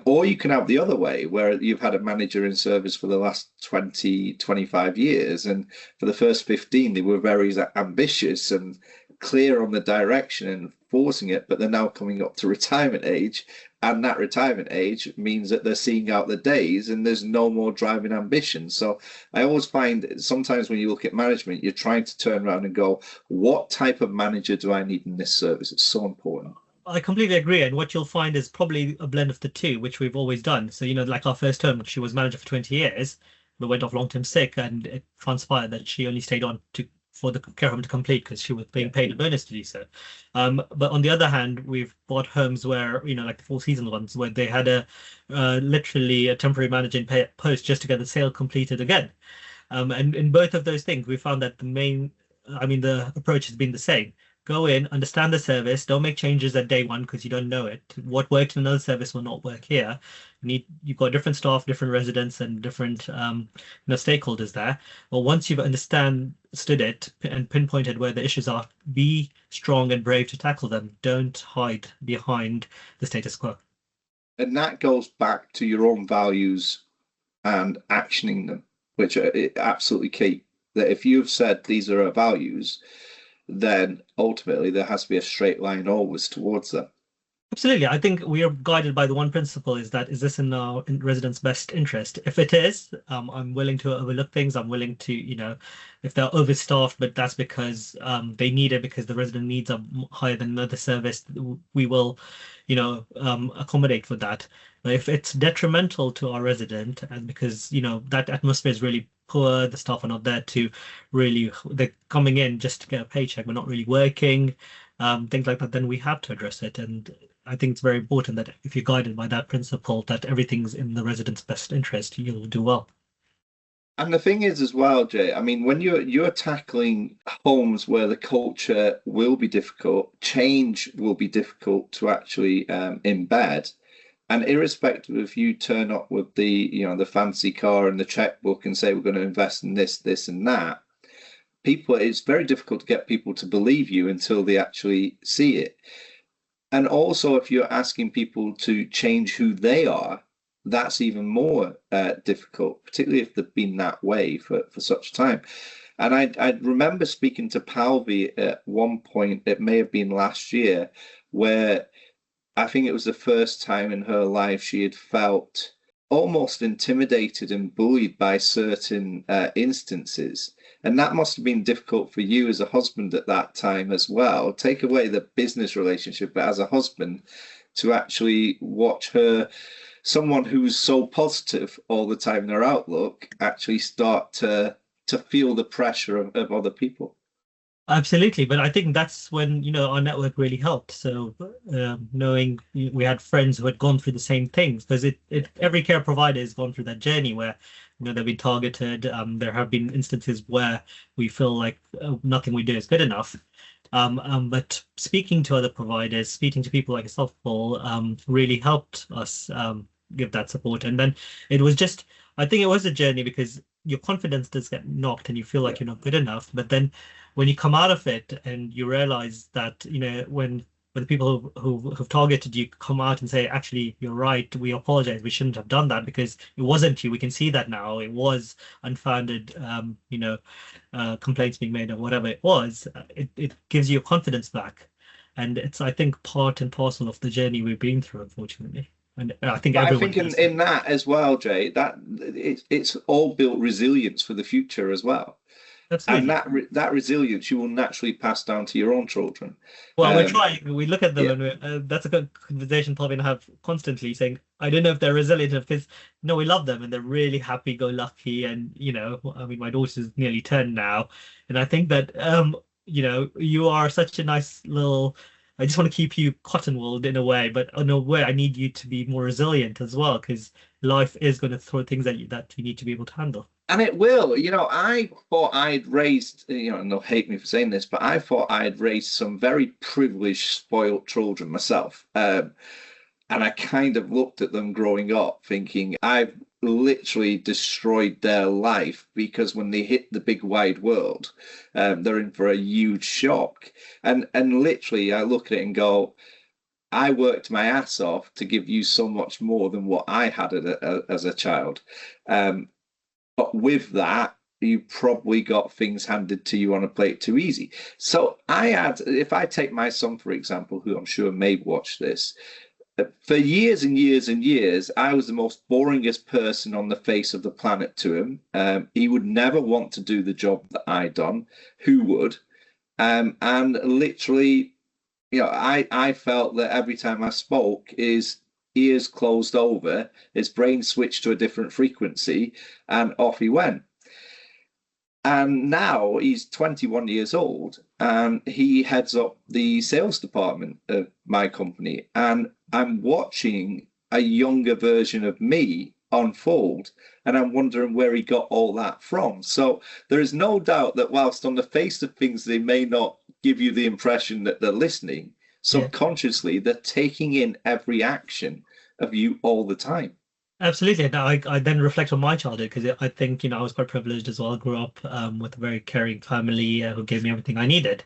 Or you can have the other way, where you've had a manager in service for the last 20, 25 years, and for the first 15, they were very ambitious and clear on the direction and forcing it, but they're now coming up to retirement age, and that retirement age means that they're seeing out the days and there's no more driving ambition. So I always find sometimes when you look at management, you're trying to turn around and go, what type of manager do I need in this service? It's so important. I completely agree. And what you'll find is probably a blend of the two, which we've always done. So, like our first term, she was manager for 20 years, but went off long-term sick, and it transpired that she only stayed on for the care home to complete because she was being paid a bonus to do so. But on the other hand, we've bought homes where, like the Four Seasons ones, where they had literally a temporary manager in post just to get the sale completed again. And in both of those things, we found that the approach has been the same. Go in, understand the service, don't make changes at day one because you don't know it. What worked in another service will not work here. You've got different staff, different residents, and different stakeholders there. Well, once you've understood it and pinpointed where the issues are, be strong and brave to tackle them. Don't hide behind the status quo. And that goes back to your own values and actioning them, which are absolutely key. That if you've said these are our values, then ultimately there has to be a straight line always towards them. Absolutely. I think we are guided by the one principle is this in our residents' best interest? If it is, I'm willing to overlook things. I'm willing to, if they're overstaffed, but that's because they need it because the resident needs are higher than another service, we will, accommodate for that. But if it's detrimental to our resident, and because, that atmosphere is really poor, the staff are not there to really, they're coming in just to get a paycheck, we're not really working, things like that, then we have to address it. And I think it's very important that if you're guided by that principle, that everything's in the resident's best interest, you'll do well. And the thing is as well, Jay, when you're tackling homes where the culture will be difficult, change will be difficult to actually embed. And irrespective if you turn up with the fancy car and the checkbook and say we're going to invest in this, this, and that, it's very difficult to get people to believe you until they actually see it. And also, if you're asking people to change who they are, that's even more difficult, particularly if they've been that way for such time. And I remember speaking to Palvi at one point, it may have been last year, where I think it was the first time in her life she had felt almost intimidated and bullied by certain instances. And that must have been difficult for you as a husband at that time as well. Take away the business relationship, but as a husband, to actually watch her, someone who's so positive all the time in her outlook, actually start to feel the pressure of other people. Absolutely, but I think that's when, our network really helped. So, knowing we had friends who had gone through the same things, because every care provider has gone through that journey where, they've been targeted. There have been instances where we feel like nothing we do is good enough. But speaking to other providers, speaking to people like yourself, Paul, really helped us give that support. And then it was just, I think it was a journey because your confidence does get knocked and you feel like you're not good enough. But then when you come out of it and you realize that, when the people who've targeted you come out and say, actually, you're right, we apologize, we shouldn't have done that because it wasn't you. We can see that now. It was unfounded, complaints being made or whatever it was. It gives you your confidence back. And it's, I think, part and parcel of the journey we've been through, unfortunately. And I think everyone in that as well, Jay, that it's all built resilience for the future as well. Absolutely. And that resilience you will naturally pass down to your own children. Well, we're trying. We look at them, and that's a good conversation Paul and I have constantly saying, I don't know if they're resilient because we love them and they're really happy-go-lucky. And I mean, my daughter's nearly 10 now, and I think that you are such a nice little. I just want to keep you cotton-wooled in a way, but in a way, I need you to be more resilient as well because life is going to throw things at you that you need to be able to handle. And it will. I thought I'd raised, and they'll hate me for saying this, but I thought I'd raised some very privileged, spoilt children myself. And I kind of looked at them growing up thinking, I've literally destroyed their life because when they hit the big wide world, they're in for a huge shock. And literally, I look at it and go, I worked my ass off to give you so much more than what I had as a child. But with that, you probably got things handed to you on a plate too easy. So if I take my son, for example, who I'm sure may watch this, for years and years and years, I was the most boringest person on the face of the planet to him. He would never want to do the job that I done. Who would? And literally, I felt that every time I spoke, his ears closed over, his brain switched to a different frequency, and off he went. And now he's 21 years old and he heads up the sales department of my company. And I'm watching a younger version of me unfold and I'm wondering where he got all that from. So there is no doubt that whilst on the face of things, they may not give you the impression that they're listening, subconsciously, they're taking in every action of you all the time. Absolutely. And I then reflect on my childhood because I think, I was quite privileged as well. I grew up with a very caring family who gave me everything I needed.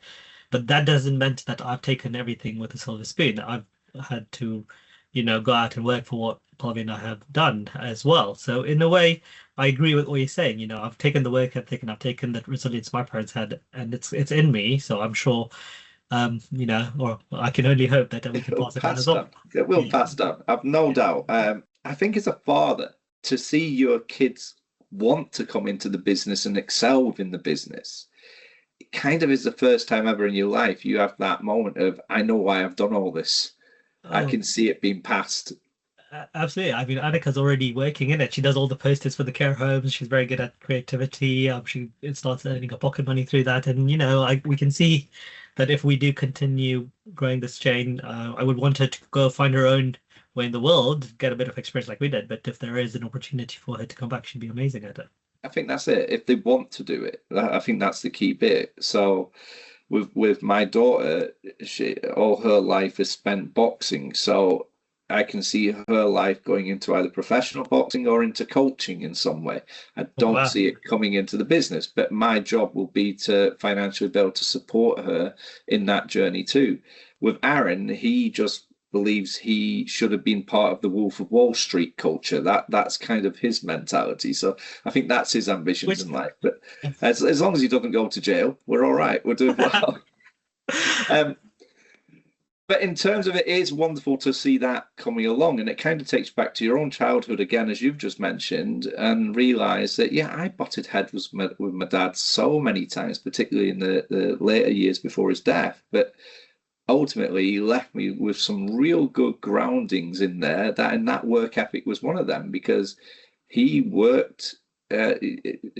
But that doesn't mean that I've taken everything with a silver spoon. I've had to, go out and work for what Palvi and I have done as well. So in a way, I agree with what you're saying. I've taken the work ethic and I've taken the resilience my parents had, and it's in me. So I'm sure, or I can only hope that we can pass it on as well. It will pass down. I've no doubt. I think as a father, to see your kids want to come into the business and excel within the business, it kind of is the first time ever in your life you have that moment of, I know why I've done all this. I can see it being passed. Absolutely. I mean, Annika's already working in it. She does all the posters for the care homes. She's very good at creativity. She starts earning her pocket money through that. And, we can see that if we do continue growing this chain, I would want her to go find her own way in the world, get a bit of experience like we did. But if there is an opportunity for her to come back, she'd be amazing at it. I think that's it. If they want to do it, I think that's the key bit. So with my daughter, all her life is spent boxing. So I can see her life going into either professional boxing or into coaching in some way. I don't see it coming into the business, but my job will be to financially be able to support her in that journey too. With Aaron, he just believes he should have been part of the Wolf of Wall Street culture. That's kind of his mentality. So I think that's his ambitions Which in life. But as long as he doesn't go to jail, we're all right. We're doing well. But in terms of it is wonderful to see that coming along, and it kind of takes back to your own childhood again, as you've just mentioned, and realize that, yeah, I butted heads with my dad so many times, particularly in the later years before his death. But ultimately, he left me with some real good groundings in there, and that work ethic was one of them, because he worked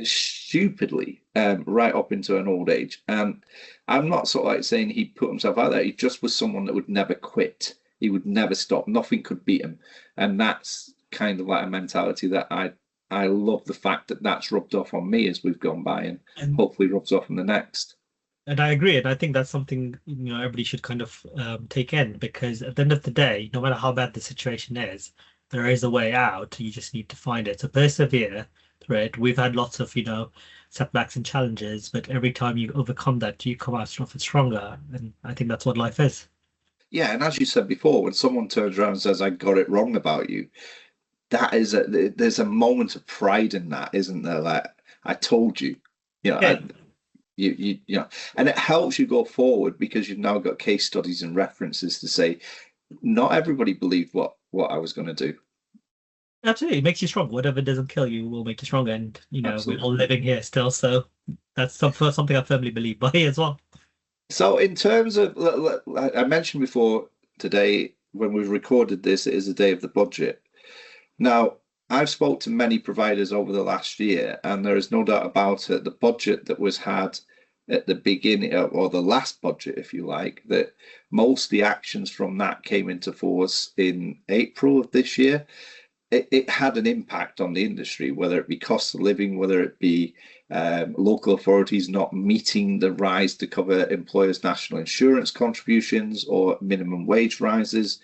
stupidly right up into an old age. And I'm not sort of like saying he put himself out there. He just was someone that would never quit. He would never stop. Nothing could beat him. And that's kind of like a mentality that I love the fact that that's rubbed off on me as we've gone by, and hopefully rubs off on the next. And I agree, and I think that's something everybody should kind of take in, because at the end of the day, no matter how bad the situation is, there is a way out. You just need to find it. So persevere through it. We've had lots of setbacks and challenges, but every time you overcome that, you come out stronger. And I think that's what life is. Yeah, and as you said before, when someone turns around and says, "I got it wrong about you," there's a moment of pride in that, isn't there? Like, I told you, Yeah. you know, and it helps you go forward because you've now got case studies and references to say, not everybody believed what I was going to do. Absolutely, it makes you strong. Whatever doesn't kill you will make you stronger. And we're Absolutely. all living here still, so that's something I firmly believe by as well. So in terms of, I mentioned before today, when we've recorded this, it is the day of the budget. Now, I've spoke to many providers over the last year, and there is no doubt about it, the budget that was had at the beginning, or the last budget, if you like, that most of the actions from that came into force in April of this year. It had an impact on the industry, whether it be cost of living, whether it be local authorities not meeting the rise to cover employers' national insurance contributions or minimum wage rises.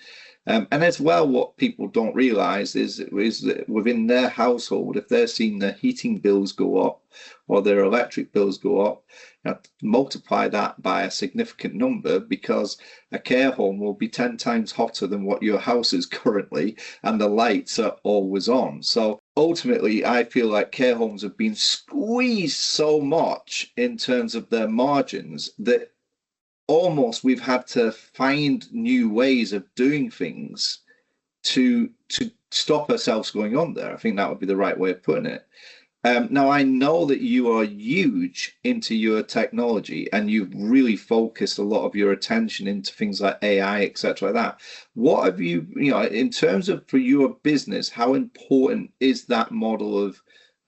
And as well, what people don't realise is that within their household, if they're seeing their heating bills go up or their electric bills go up, multiply that by a significant number, because a care home will be 10 times hotter than what your house is currently, and the lights are always on. So ultimately, I feel like care homes have been squeezed so much in terms of their margins that almost we've had to find new ways of doing things to stop ourselves going on there. I think that would be the right way of putting it. Now, I know that you are huge into your technology, and you've really focused a lot of your attention into things like AI, etc. Like that. What have you, in terms of for your business, how important is that model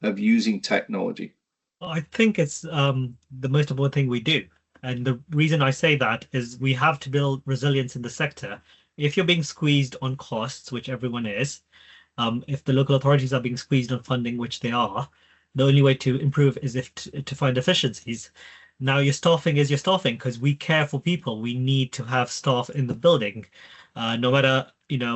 of using technology? I think it's the most important thing we do. And the reason I say that is we have to build resilience in the sector. If you're being squeezed on costs, which everyone is, if the local authorities are being squeezed on funding, which they are, the only way to improve is if to find efficiencies. Now, your staffing is your staffing, because we care for people. We need to have staff in the building. No matter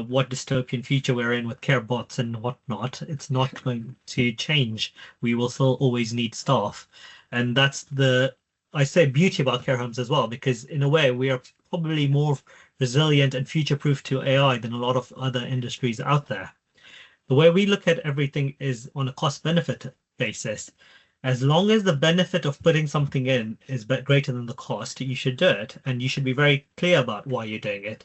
what dystopian future we're in with care bots and whatnot, it's not going to change. We will still always need staff, and that's the, I say, beauty about care homes as well, because in a way we are probably more resilient and future-proof to AI than a lot of other industries out there. The way we look at everything is on a cost-benefit basis. As long as the benefit of putting something in is greater than the cost, you should do it, and you should be very clear about why you're doing it.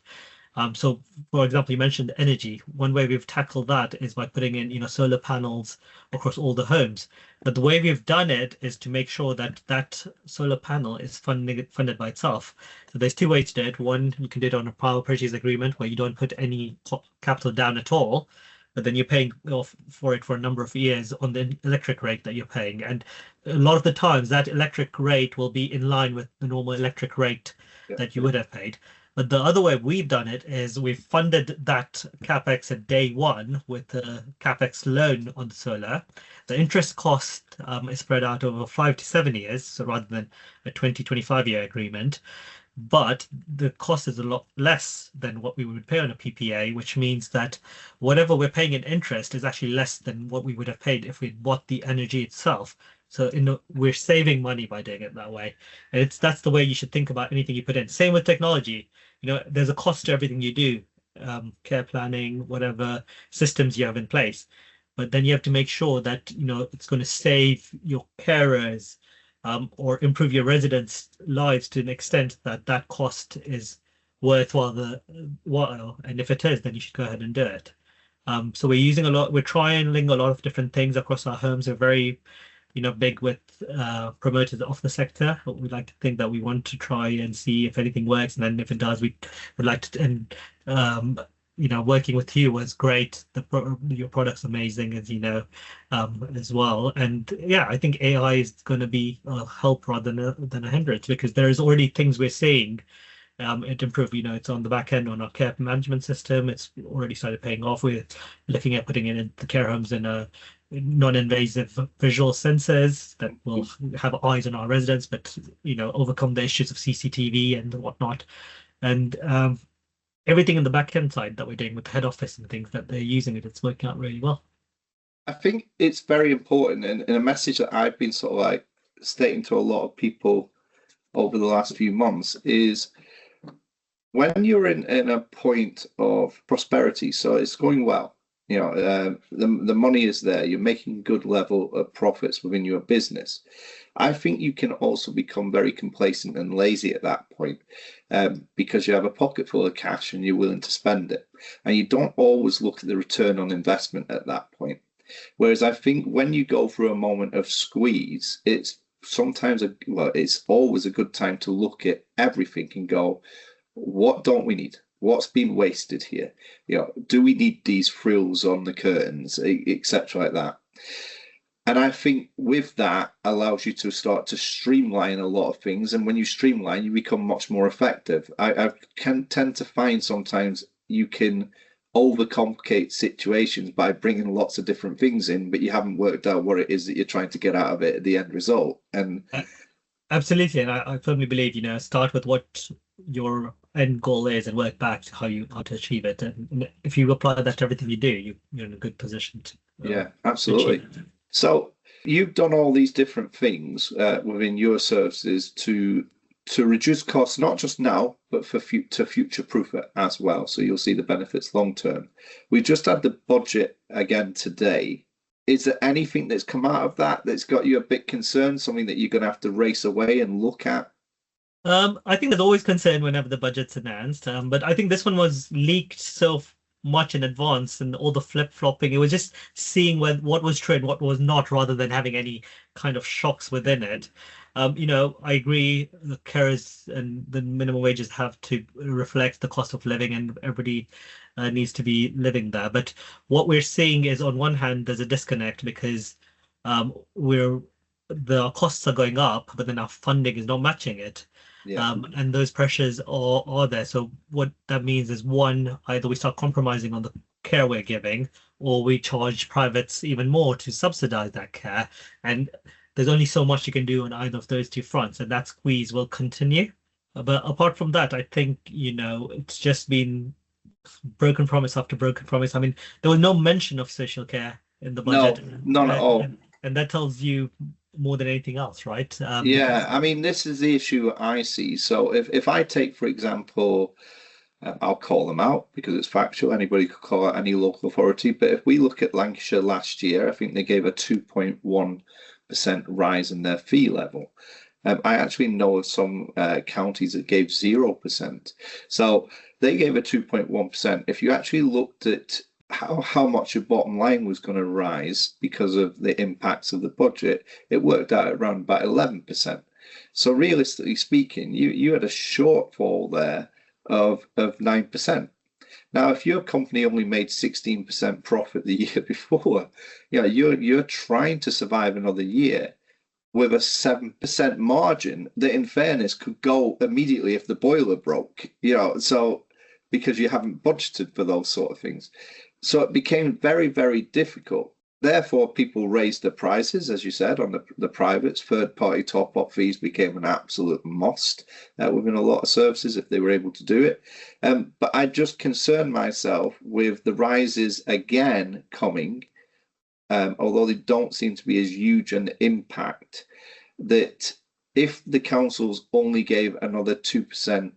So, for example, you mentioned energy. One way we've tackled that is by putting in, solar panels across all the homes. But the way we've done it is to make sure that that solar panel is funded by itself. So there's two ways to do it. One, you can do it on a power purchase agreement where you don't put any capital down at all, but then you're paying off for it for a number of years on the electric rate that you're paying. And a lot of the times that electric rate will be in line with the normal electric rate that you would have paid. But the other way we've done it is we've funded that capex at day one with a capex loan on the solar. The interest cost is spread out over 5 to 7 years, so rather than a 25-year agreement. But the cost is a lot less than what we would pay on a PPA, which means that whatever we're paying in interest is actually less than what we would have paid if we'd bought the energy itself. So we're saving money by doing it that way. And that's the way you should think about anything you put in. Same with technology. There's a cost to everything you do. care planning, whatever systems you have in place. But then you have to make sure that, it's going to save your carers, or improve your residents' lives to an extent that that cost is worthwhile the while. And if it is, then you should go ahead and do it. So we're trialing a lot of different things across our homes. We're very, big with promoters of the sector. We like to think that we want to try and see if anything works, and then if it does, we would like to. And working with you was great. Your product's amazing, as you know, as well. And yeah, I think AI is going to be a help rather than a hindrance, because there is already things we're seeing it improve. It's on the back end on our care management system. It's already started paying off. We're looking at putting it in the care homes in a non-invasive visual sensors that will have eyes on our residents, but overcome the issues of CCTV and whatnot. And everything in the back end side that we're doing with the head office and things that they're using it's working out really well. I think it's very important, and a message that I've been sort of like stating to a lot of people over the last few months is, when you're in a point of prosperity, so it's going well, the money is there, you're making good level of profits within your business, I think you can also become very complacent and lazy at that point, because you have a pocket full of cash and you're willing to spend it, and you don't always look at the return on investment at that point. Whereas I think when you go through a moment of squeeze, it's always a good time to look at everything and go, what don't we need? What's been wasted here? Do we need these frills on the curtains, etc., like that? And I think with that allows you to start to streamline a lot of things. And when you streamline, you become much more effective. I can tend to find sometimes you can overcomplicate situations by bringing lots of different things in, but you haven't worked out what it is that you're trying to get out of it at the end result. And absolutely, and I firmly believe, start with what your end goal is and work back to how to achieve it. And if you apply that to everything you do, you're in a good position to yeah, absolutely. So you've done all these different things within your services to reduce costs, not just now, but to future-proof it as well. So you'll see the benefits long term. We just had the budget again today. Is there anything that's come out of that that's got you a bit concerned, something that you're going to have to race away and look at? I think there's always concern whenever the budget's announced, but I think this one was leaked so much in advance, and all the flip-flopping, it was just seeing what was true and what was not, rather than having any kind of shocks within it. I agree, the carers and the minimum wages have to reflect the cost of living, and everybody needs to be living there. But what we're seeing is, on one hand, there's a disconnect, because the costs are going up, but then our funding is not matching it. Yeah. And those pressures are there. So what that means is, one, either we start compromising on the care we're giving, or we charge privates even more to subsidize that care. And there's only so much you can do on either of those two fronts, and that squeeze will continue. But apart from that, I think, it's just been broken promise after broken promise. I mean, there was no mention of social care in the budget. No, none at all. And that tells you more than anything else, right? Yeah, I mean, this is the issue I see. So if I take, for example, I'll call them out because it's factual. Anybody could call out any local authority. But if we look at Lancashire last year, I think they gave a 2.1% rise in their fee level. I actually know of some counties that gave 0%. So they gave a 2.1%. If you actually looked at how much your bottom line was going to rise because of the impacts of the budget, it worked out around about 11%. So realistically speaking, you had a shortfall there of 9%. Now, if your company only made 16% profit the year before, you're trying to survive another year with a 7% margin that, in fairness, could go immediately if the boiler broke, so because you haven't budgeted for those sort of things. So it became very, very difficult. Therefore, people raised the prices, as you said, on the privates. Third-party top-up fees became an absolute must within a lot of services if they were able to do it. But I just concern myself with the rises again coming, although they don't seem to be as huge an impact, that if the councils only gave another 2%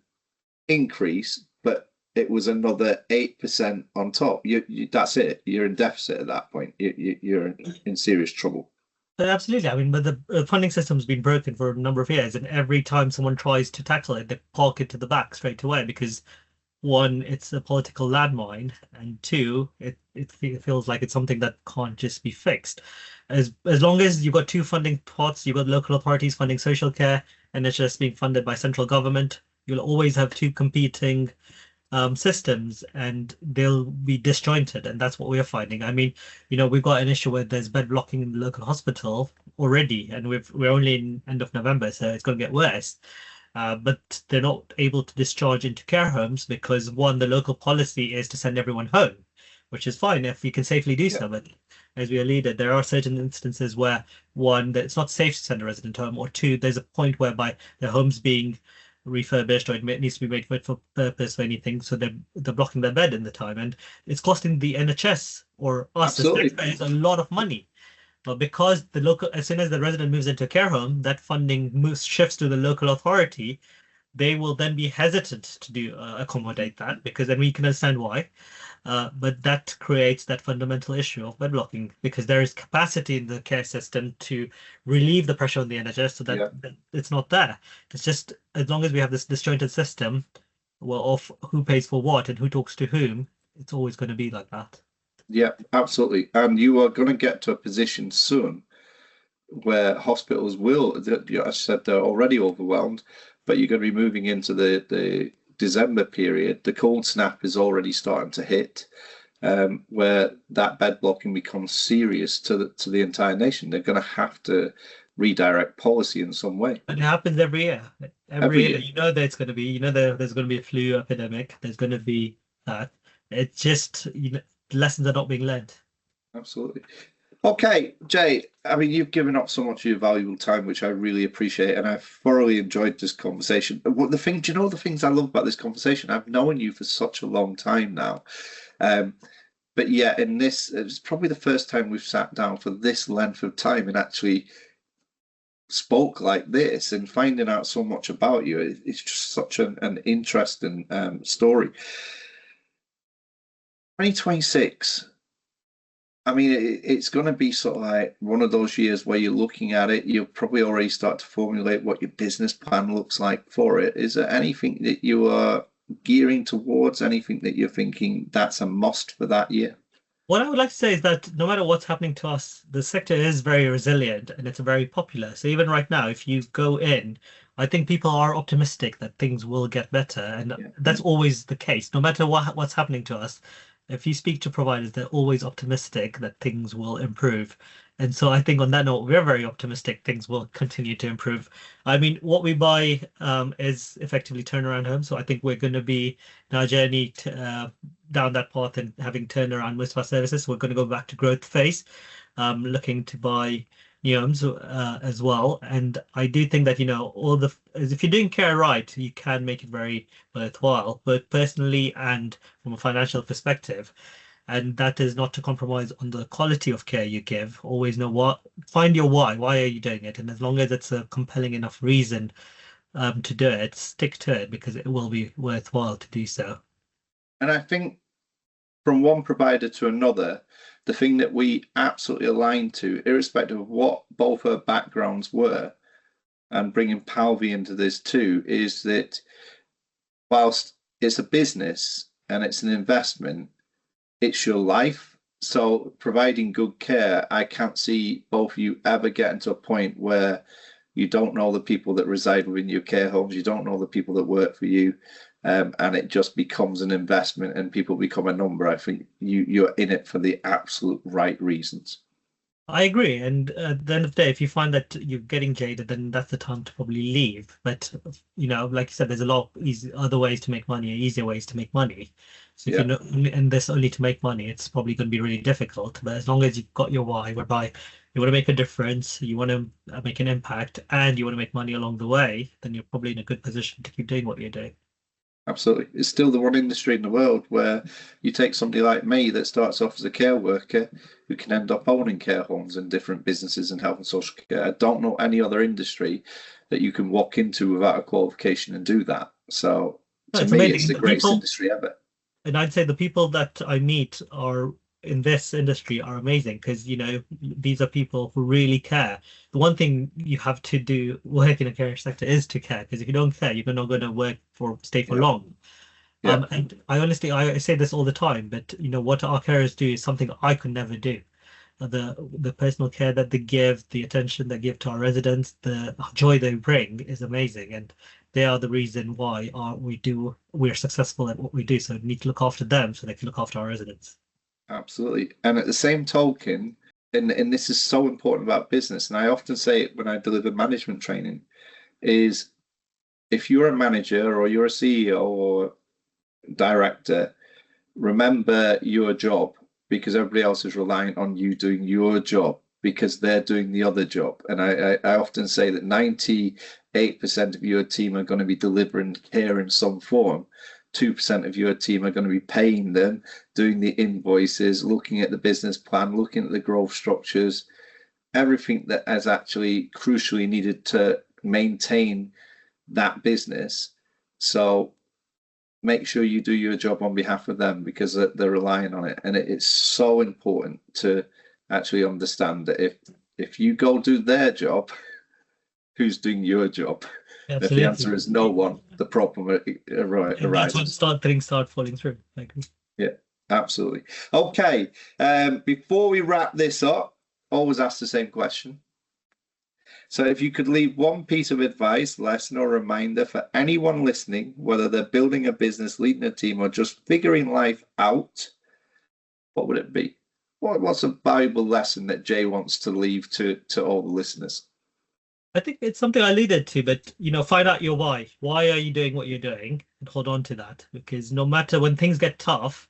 increase, but it was another 8% on top. That's it. You're in deficit at that point. You're in serious trouble. Absolutely. I mean, but the funding system's been broken for a number of years, and every time someone tries to tackle it, they park it to the back straight away because one, it's a political landmine, and two, it feels like it's something that can't just be fixed. As long as you've got two funding pots, you've got local authorities funding social care, and it's just being funded by central government, you'll always have two competing systems, and they'll be disjointed, and that's what we're finding. I mean, we've got an issue where there's bed blocking in the local hospital already, and we're only in end of November, so it's going to get worse. But they're not able to discharge into care homes because one, the local policy is to send everyone home, which is fine if you can safely do so. But as we alluded, there are certain instances where one, that it's not safe to send a resident home, or two, there's a point whereby the home's being refurbished or it needs to be made fit for purpose or anything, so they're blocking their bed in the time, and it's costing the NHS or us as taxpayers a lot of money. But because as soon as the resident moves into a care home, that funding shifts to the local authority, they will then be hesitant to accommodate that, because then we can understand why. But that creates that fundamental issue of bed blocking, because there is capacity in the care system to relieve the pressure on the NHS so that it's not there. It's just, as long as we have this disjointed system, well, of who pays for what and who talks to whom, it's always going to be like that. Yeah, absolutely. And you are going to get to a position soon where hospitals will, as I said, they're already overwhelmed, but you're going to be moving into the December period. The cold snap is already starting to hit, where that bed blocking becomes serious to the entire nation. They're going to have to redirect policy in some way. And it happens every year. Every year. There's going to be, there's going to be a flu epidemic. There's going to be that. It's just, lessons are not being learned. Absolutely. Okay, Jay, I mean, you've given up so much of your valuable time, which I really appreciate, and I've thoroughly enjoyed this conversation. Do you know the things I love about this conversation? I've known you for such a long time now. But yeah, it's probably the first time we've sat down for this length of time and actually spoke like this, and finding out so much about you. It's just such an interesting story. 2026. I mean, it's going to be sort of like one of those years where you're looking at it, you'll probably already start to formulate what your business plan looks like for it. Is there anything that you are gearing towards, anything that you're thinking that's a must for that year? What I would like to say is that no matter what's happening to us, the sector is very resilient and it's very popular. So even right now, if you go in, I think people are optimistic that things will get better. And that's always the case, no matter what's happening to us. If you speak to providers, they're always optimistic that things will improve. And so I think on that note, we're very optimistic things will continue to improve. I mean, what we buy is effectively turnaround homes. So I think we're going to be in our journey down that path and having turnaround most of our services. So we're going to go back to growth phase, looking to buy new homes as well. And I do think that, if you're doing care right, you can make it very worthwhile, both personally and from a financial perspective. And that is not to compromise on the quality of care you give. Always know find your why. Why are you doing it? And as long as it's a compelling enough reason to do it, stick to it, because it will be worthwhile to do so. And I think from one provider to another, the thing that we absolutely aligned to, irrespective of what both our backgrounds were, and bringing Palvi into this too, is that whilst it's a business and it's an investment, it's your life. So providing good care, I can't see both of you ever getting to a point where you don't know the people that reside within your care homes, you don't know the people that work for you, and it just becomes an investment and people become a number. I think you're in it for the absolute right reasons. I agree. And at the end of the day, if you find that you're getting jaded, then that's the time to probably leave. But, like you said, there's a lot of other ways to make money, easier ways to make money. So if you're in this only to make money, it's probably going to be really difficult. But as long as you've got your why, whereby you want to make a difference, you want to make an impact, and you want to make money along the way, then you're probably in a good position to keep doing what you're doing. Absolutely. It's still the one industry in the world where you take somebody like me that starts off as a care worker who can end up owning care homes and different businesses in health and social care. I don't know any other industry that you can walk into without a qualification and do that. So to me, it's the greatest industry ever. And I'd say the people that I meet are in this industry are amazing because, these are people who really care. The one thing you have to do work in a care sector is to care, because if you don't care, you're not going to stay for Yeah, long. yeah, And I say this all the time, but what our carers do is something I could never do. The personal care that they give, the attention they give to our residents, the joy they bring is amazing, and they are the reason why we're successful at what we do. So we need to look after them so they can look after our residents. absolutely. And at the same token, and this is so important about business, and I often say it when I deliver management training, is if you're a manager or you're a CEO or director, remember your job, because everybody else is relying on you doing your job because they're doing the other job. And I often say that 98% of your team are going to be delivering care in some form. 2% of your team are going to be paying them, doing the invoices, looking at the business plan, looking at the growth structures, everything that is actually crucially needed to maintain that business. So make sure you do your job on behalf of them because they're relying on it. And it's so important to actually understand that if you go do their job, who's doing your job? And if the answer Absolutely. is no one, the problem And that's when arises. things start falling through. I agree. Yeah, absolutely. Okay. Before we wrap this up, always ask the same question. So if you could leave one piece of advice, lesson, or reminder for anyone listening, whether they're building a business, leading a team, or just figuring life out, what would it be? What's a valuable lesson that Jay wants to leave to all the listeners? I think it's something I alluded to, but find out your why. Why are you doing what you're doing, and hold on to that, because no matter when things get tough,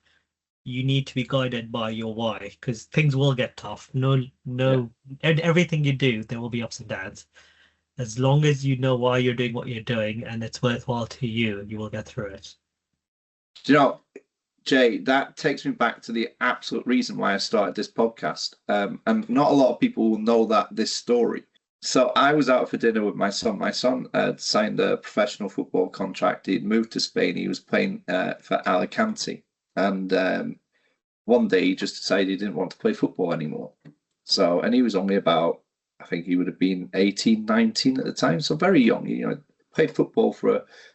you need to be guided by your why, because things will get tough. No, Yeah. no, and everything you do, there will be ups and downs. As long as you know why you're doing what you're doing and it's worthwhile to you, you will get through it. Do you know, Jay, that takes me back to the absolute reason why I started this podcast. And not a lot of people will know this story. So I was out for dinner with my son. My son had signed a professional football contract. He'd moved to Spain. He was playing for Alicante. And one day he just decided he didn't want to play football anymore. So, and he was only about, I think he would have been 18, 19 at the time. So very young, played football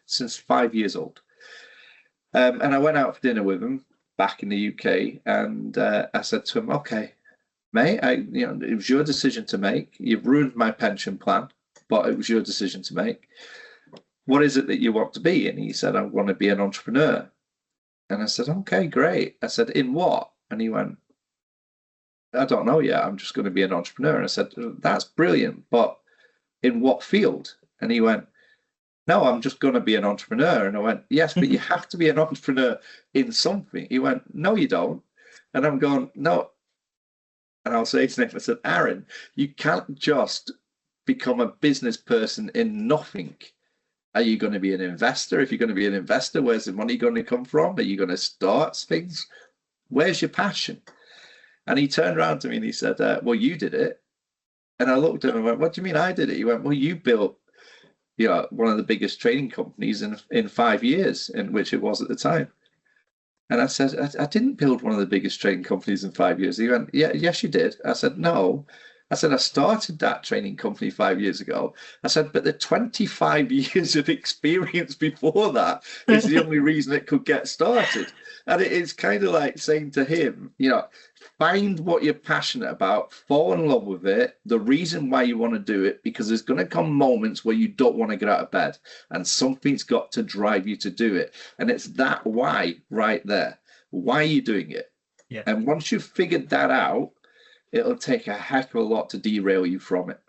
since 5 years old. And I went out for dinner with him back in the UK, and I said to him, "Okay, mate, it was your decision to make. You've ruined my pension plan, but it was your decision to make. What is it that you want to be?" And he said, "I want to be an entrepreneur." And I said, "Okay, great." I said, "In what?" And he went, "I don't know yet. I'm just going to be an entrepreneur." And I said, "That's brilliant, but in what field?" And he went, "No, I'm just going to be an entrepreneur." And I went, "Yes, but you have to be an entrepreneur in something." He went, "No, you don't." And I'm going, "No." And I'll say to him, I said, "Aaron, you can't just become a business person in nothing. Are you going to be an investor? If you're going to be an investor, where's the money going to come from? Are you going to start things? Where's your passion?" And he turned around to me and he said, "Well, you did it." And I looked at him and went, "What do you mean I did it?" He went, "Well, you built one of the biggest training companies in 5 years," in which it was at the time. And I said, I didn't build one of the biggest training companies in 5 years. He went, "Yeah, yes, you did." I said, "No." I said, "I started that training company 5 years ago." I said, "But the 25 years of experience before that is the only reason it could get started." And it's kind of like saying to him, find what you're passionate about, fall in love with it, the reason why you want to do it, because there's going to come moments where you don't want to get out of bed and something's got to drive you to do it. And it's that why right there. Why are you doing it? Yeah, And once you've figured that out, it'll take a heck of a lot to derail you from it.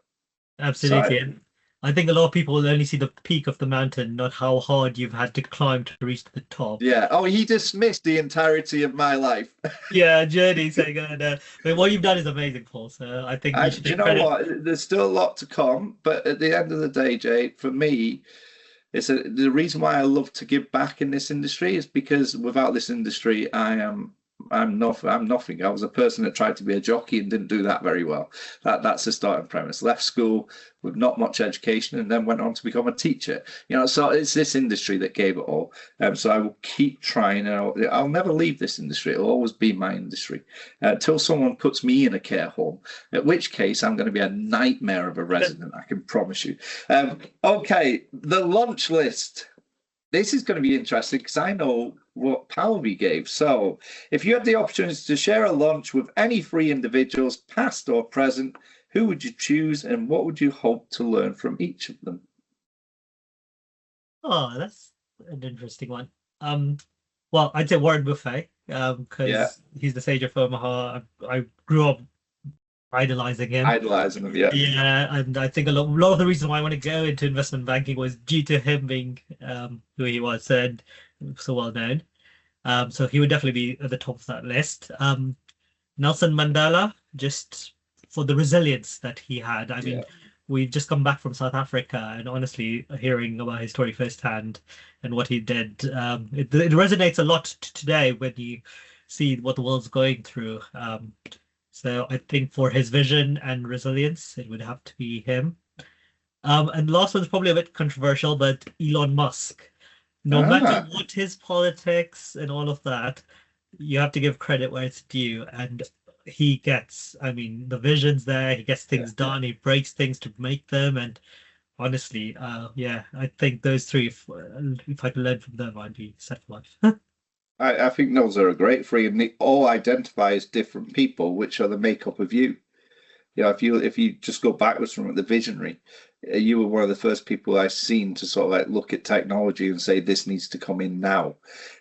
So absolutely. And I think a lot of people will only see the peak of the mountain, not how hard you've had to climb to reach the top. yeah. Oh, he dismissed the entirety of my life. Yeah, journey saying, but what you've done is amazing, Paul. So I think you should Do you take know credit. what? There's still a lot to come, but at the end of the day, Jay, for me, the reason why I love to give back in this industry is because without this industry, I am I'm nothing. I was a person that tried to be a jockey and didn't do that very well. That's the starting premise. Left school with not much education and then went on to become a teacher. So it's this industry that gave it all. So I will keep trying, and I'll never leave this industry. It'll always be my industry until someone puts me in a care home, at which case I'm going to be a nightmare of a resident, I can promise you. Okay, the lunch list. This is going to be interesting because I know what Palvi gave. So if you had the opportunity to share a lunch with any three individuals, past or present, who would you choose and what would you hope to learn from each of them? Oh, that's an interesting one. Well, I'd say Warren Buffett, because he's the sage of Omaha. I grew up idolizing him. Idolizing him, yeah. Yeah, and I think a lot of the reason why I want to go into investment banking was due to him being who he was and so well known. So he would definitely be at the top of that list. Nelson Mandela, just for the resilience that he had. I mean, we've just come back from South Africa, and honestly, hearing about his story firsthand and what he did, it resonates a lot today when you see what the world's going through. So I think for his vision and resilience, it would have to be him. And last one's probably a bit controversial, but Elon Musk. No matter what his politics and all of that, you have to give credit where it's due. And he gets, I mean, the vision's there. He gets things done. He breaks things to make them. And honestly, I think those three, if I could learn from them, I'd be set for life. I think those are a great three, and they all identify as different people, which are the makeup of you. If you just go backwards from the visionary, you were one of the first people I've seen to sort of like look at technology and say this needs to come in now,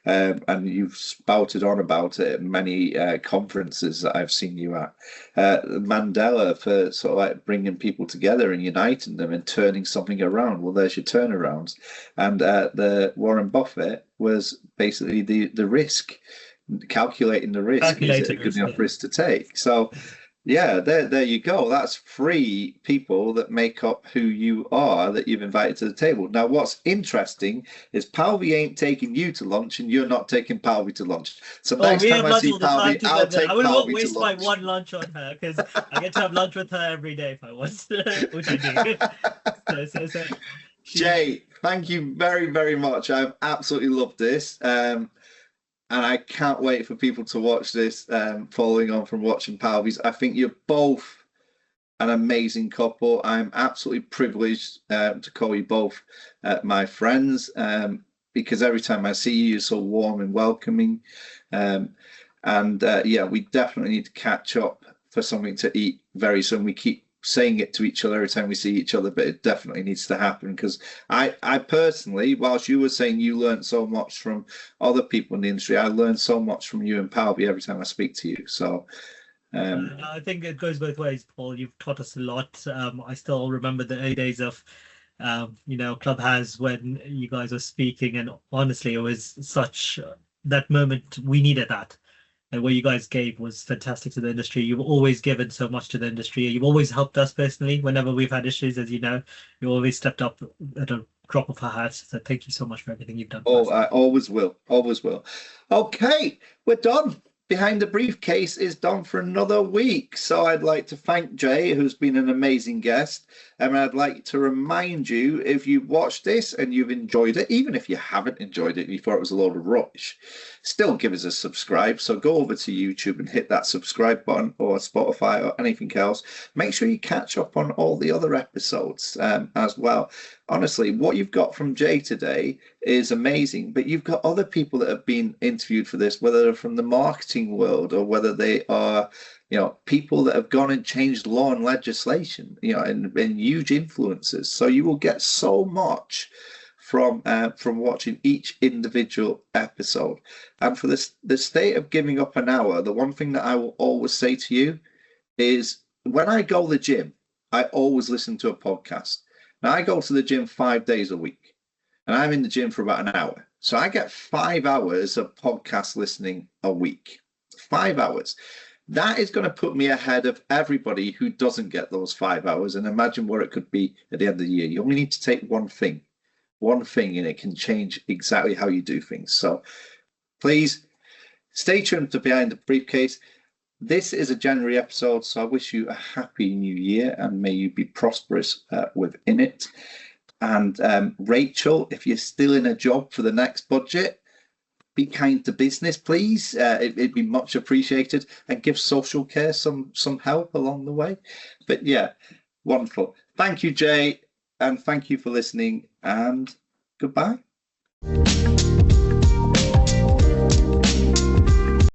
and you've spouted on about it at many conferences that I've seen you at. Mandela for sort of like bringing people together and uniting them and turning something around. Well, there's your turnarounds, and the Warren Buffett was basically the risk, calculating the risk. Is it a good enough risk to take? So. Yeah, there you go. That's three people that make up who you are that you've invited to the table. Now, what's interesting is Palvi ain't taking you to lunch and you're not taking Palvi to lunch. So next time I see Palvi, I'll take Palvi to lunch. I wouldn't waste my one lunch on her because I get to have lunch with her every day if I want, which I do. Jay, thank you very, very much. I've absolutely loved this. And I can't wait for people to watch this, following on from watching Palvi's. I think you're both an amazing couple. I'm absolutely privileged to call you both my friends, because every time I see you, you're so warm and welcoming. We definitely need to catch up for something to eat very soon. We keep saying it to each other every time we see each other, but it definitely needs to happen because I personally, whilst you were saying you learned so much from other people in the industry, I learned so much from you and Palvi every time I speak to you. So I think it goes both ways, Paul. You've taught us a lot. I still remember the early days of Clubhouse when you guys were speaking, and honestly it was such that moment we needed that. And what you guys gave was fantastic to the industry. You've always given so much to the industry. You've always helped us personally whenever we've had issues, as you know. You always stepped up at a drop of a hat. So thank you so much for everything you've done. Oh, I always will. Always will. Okay, we're done. Behind the Briefcase is done for another week. So I'd like to thank Jay, who's been an amazing guest. And I'd like to remind you, if you've watched this and you've enjoyed it, even if you haven't enjoyed it, you thought it was a load of rubbish, still give us a subscribe. So go over to YouTube and hit that subscribe button, or Spotify or anything else. Make sure you catch up on all the other episodes as well. Honestly, what you've got from Jay today is amazing, but you've got other people that have been interviewed for this, whether they're from the marketing world or whether they are, people that have gone and changed law and legislation, and huge influences. So you will get so much from watching each individual episode. And for the state of giving up an hour, the one thing that I will always say to you is when I go to the gym, I always listen to a podcast. Now, I go to the gym 5 days a week, and I'm in the gym for about an hour. So I get 5 hours of podcast listening a week. 5 hours. That is going to put me ahead of everybody who doesn't get those 5 hours. And imagine where it could be at the end of the year. You only need to take one thing, and it can change exactly how you do things. So please Stay tuned to Behind the Briefcase. This is a January episode, so I wish you a happy new year and may you be prosperous within it. And Rachel, if you're still in a job for the next budget, be kind to business, please. It'd be much appreciated, and give social care some help along the way. But yeah, wonderful. Thank you, Jay, and thank you for listening, and goodbye.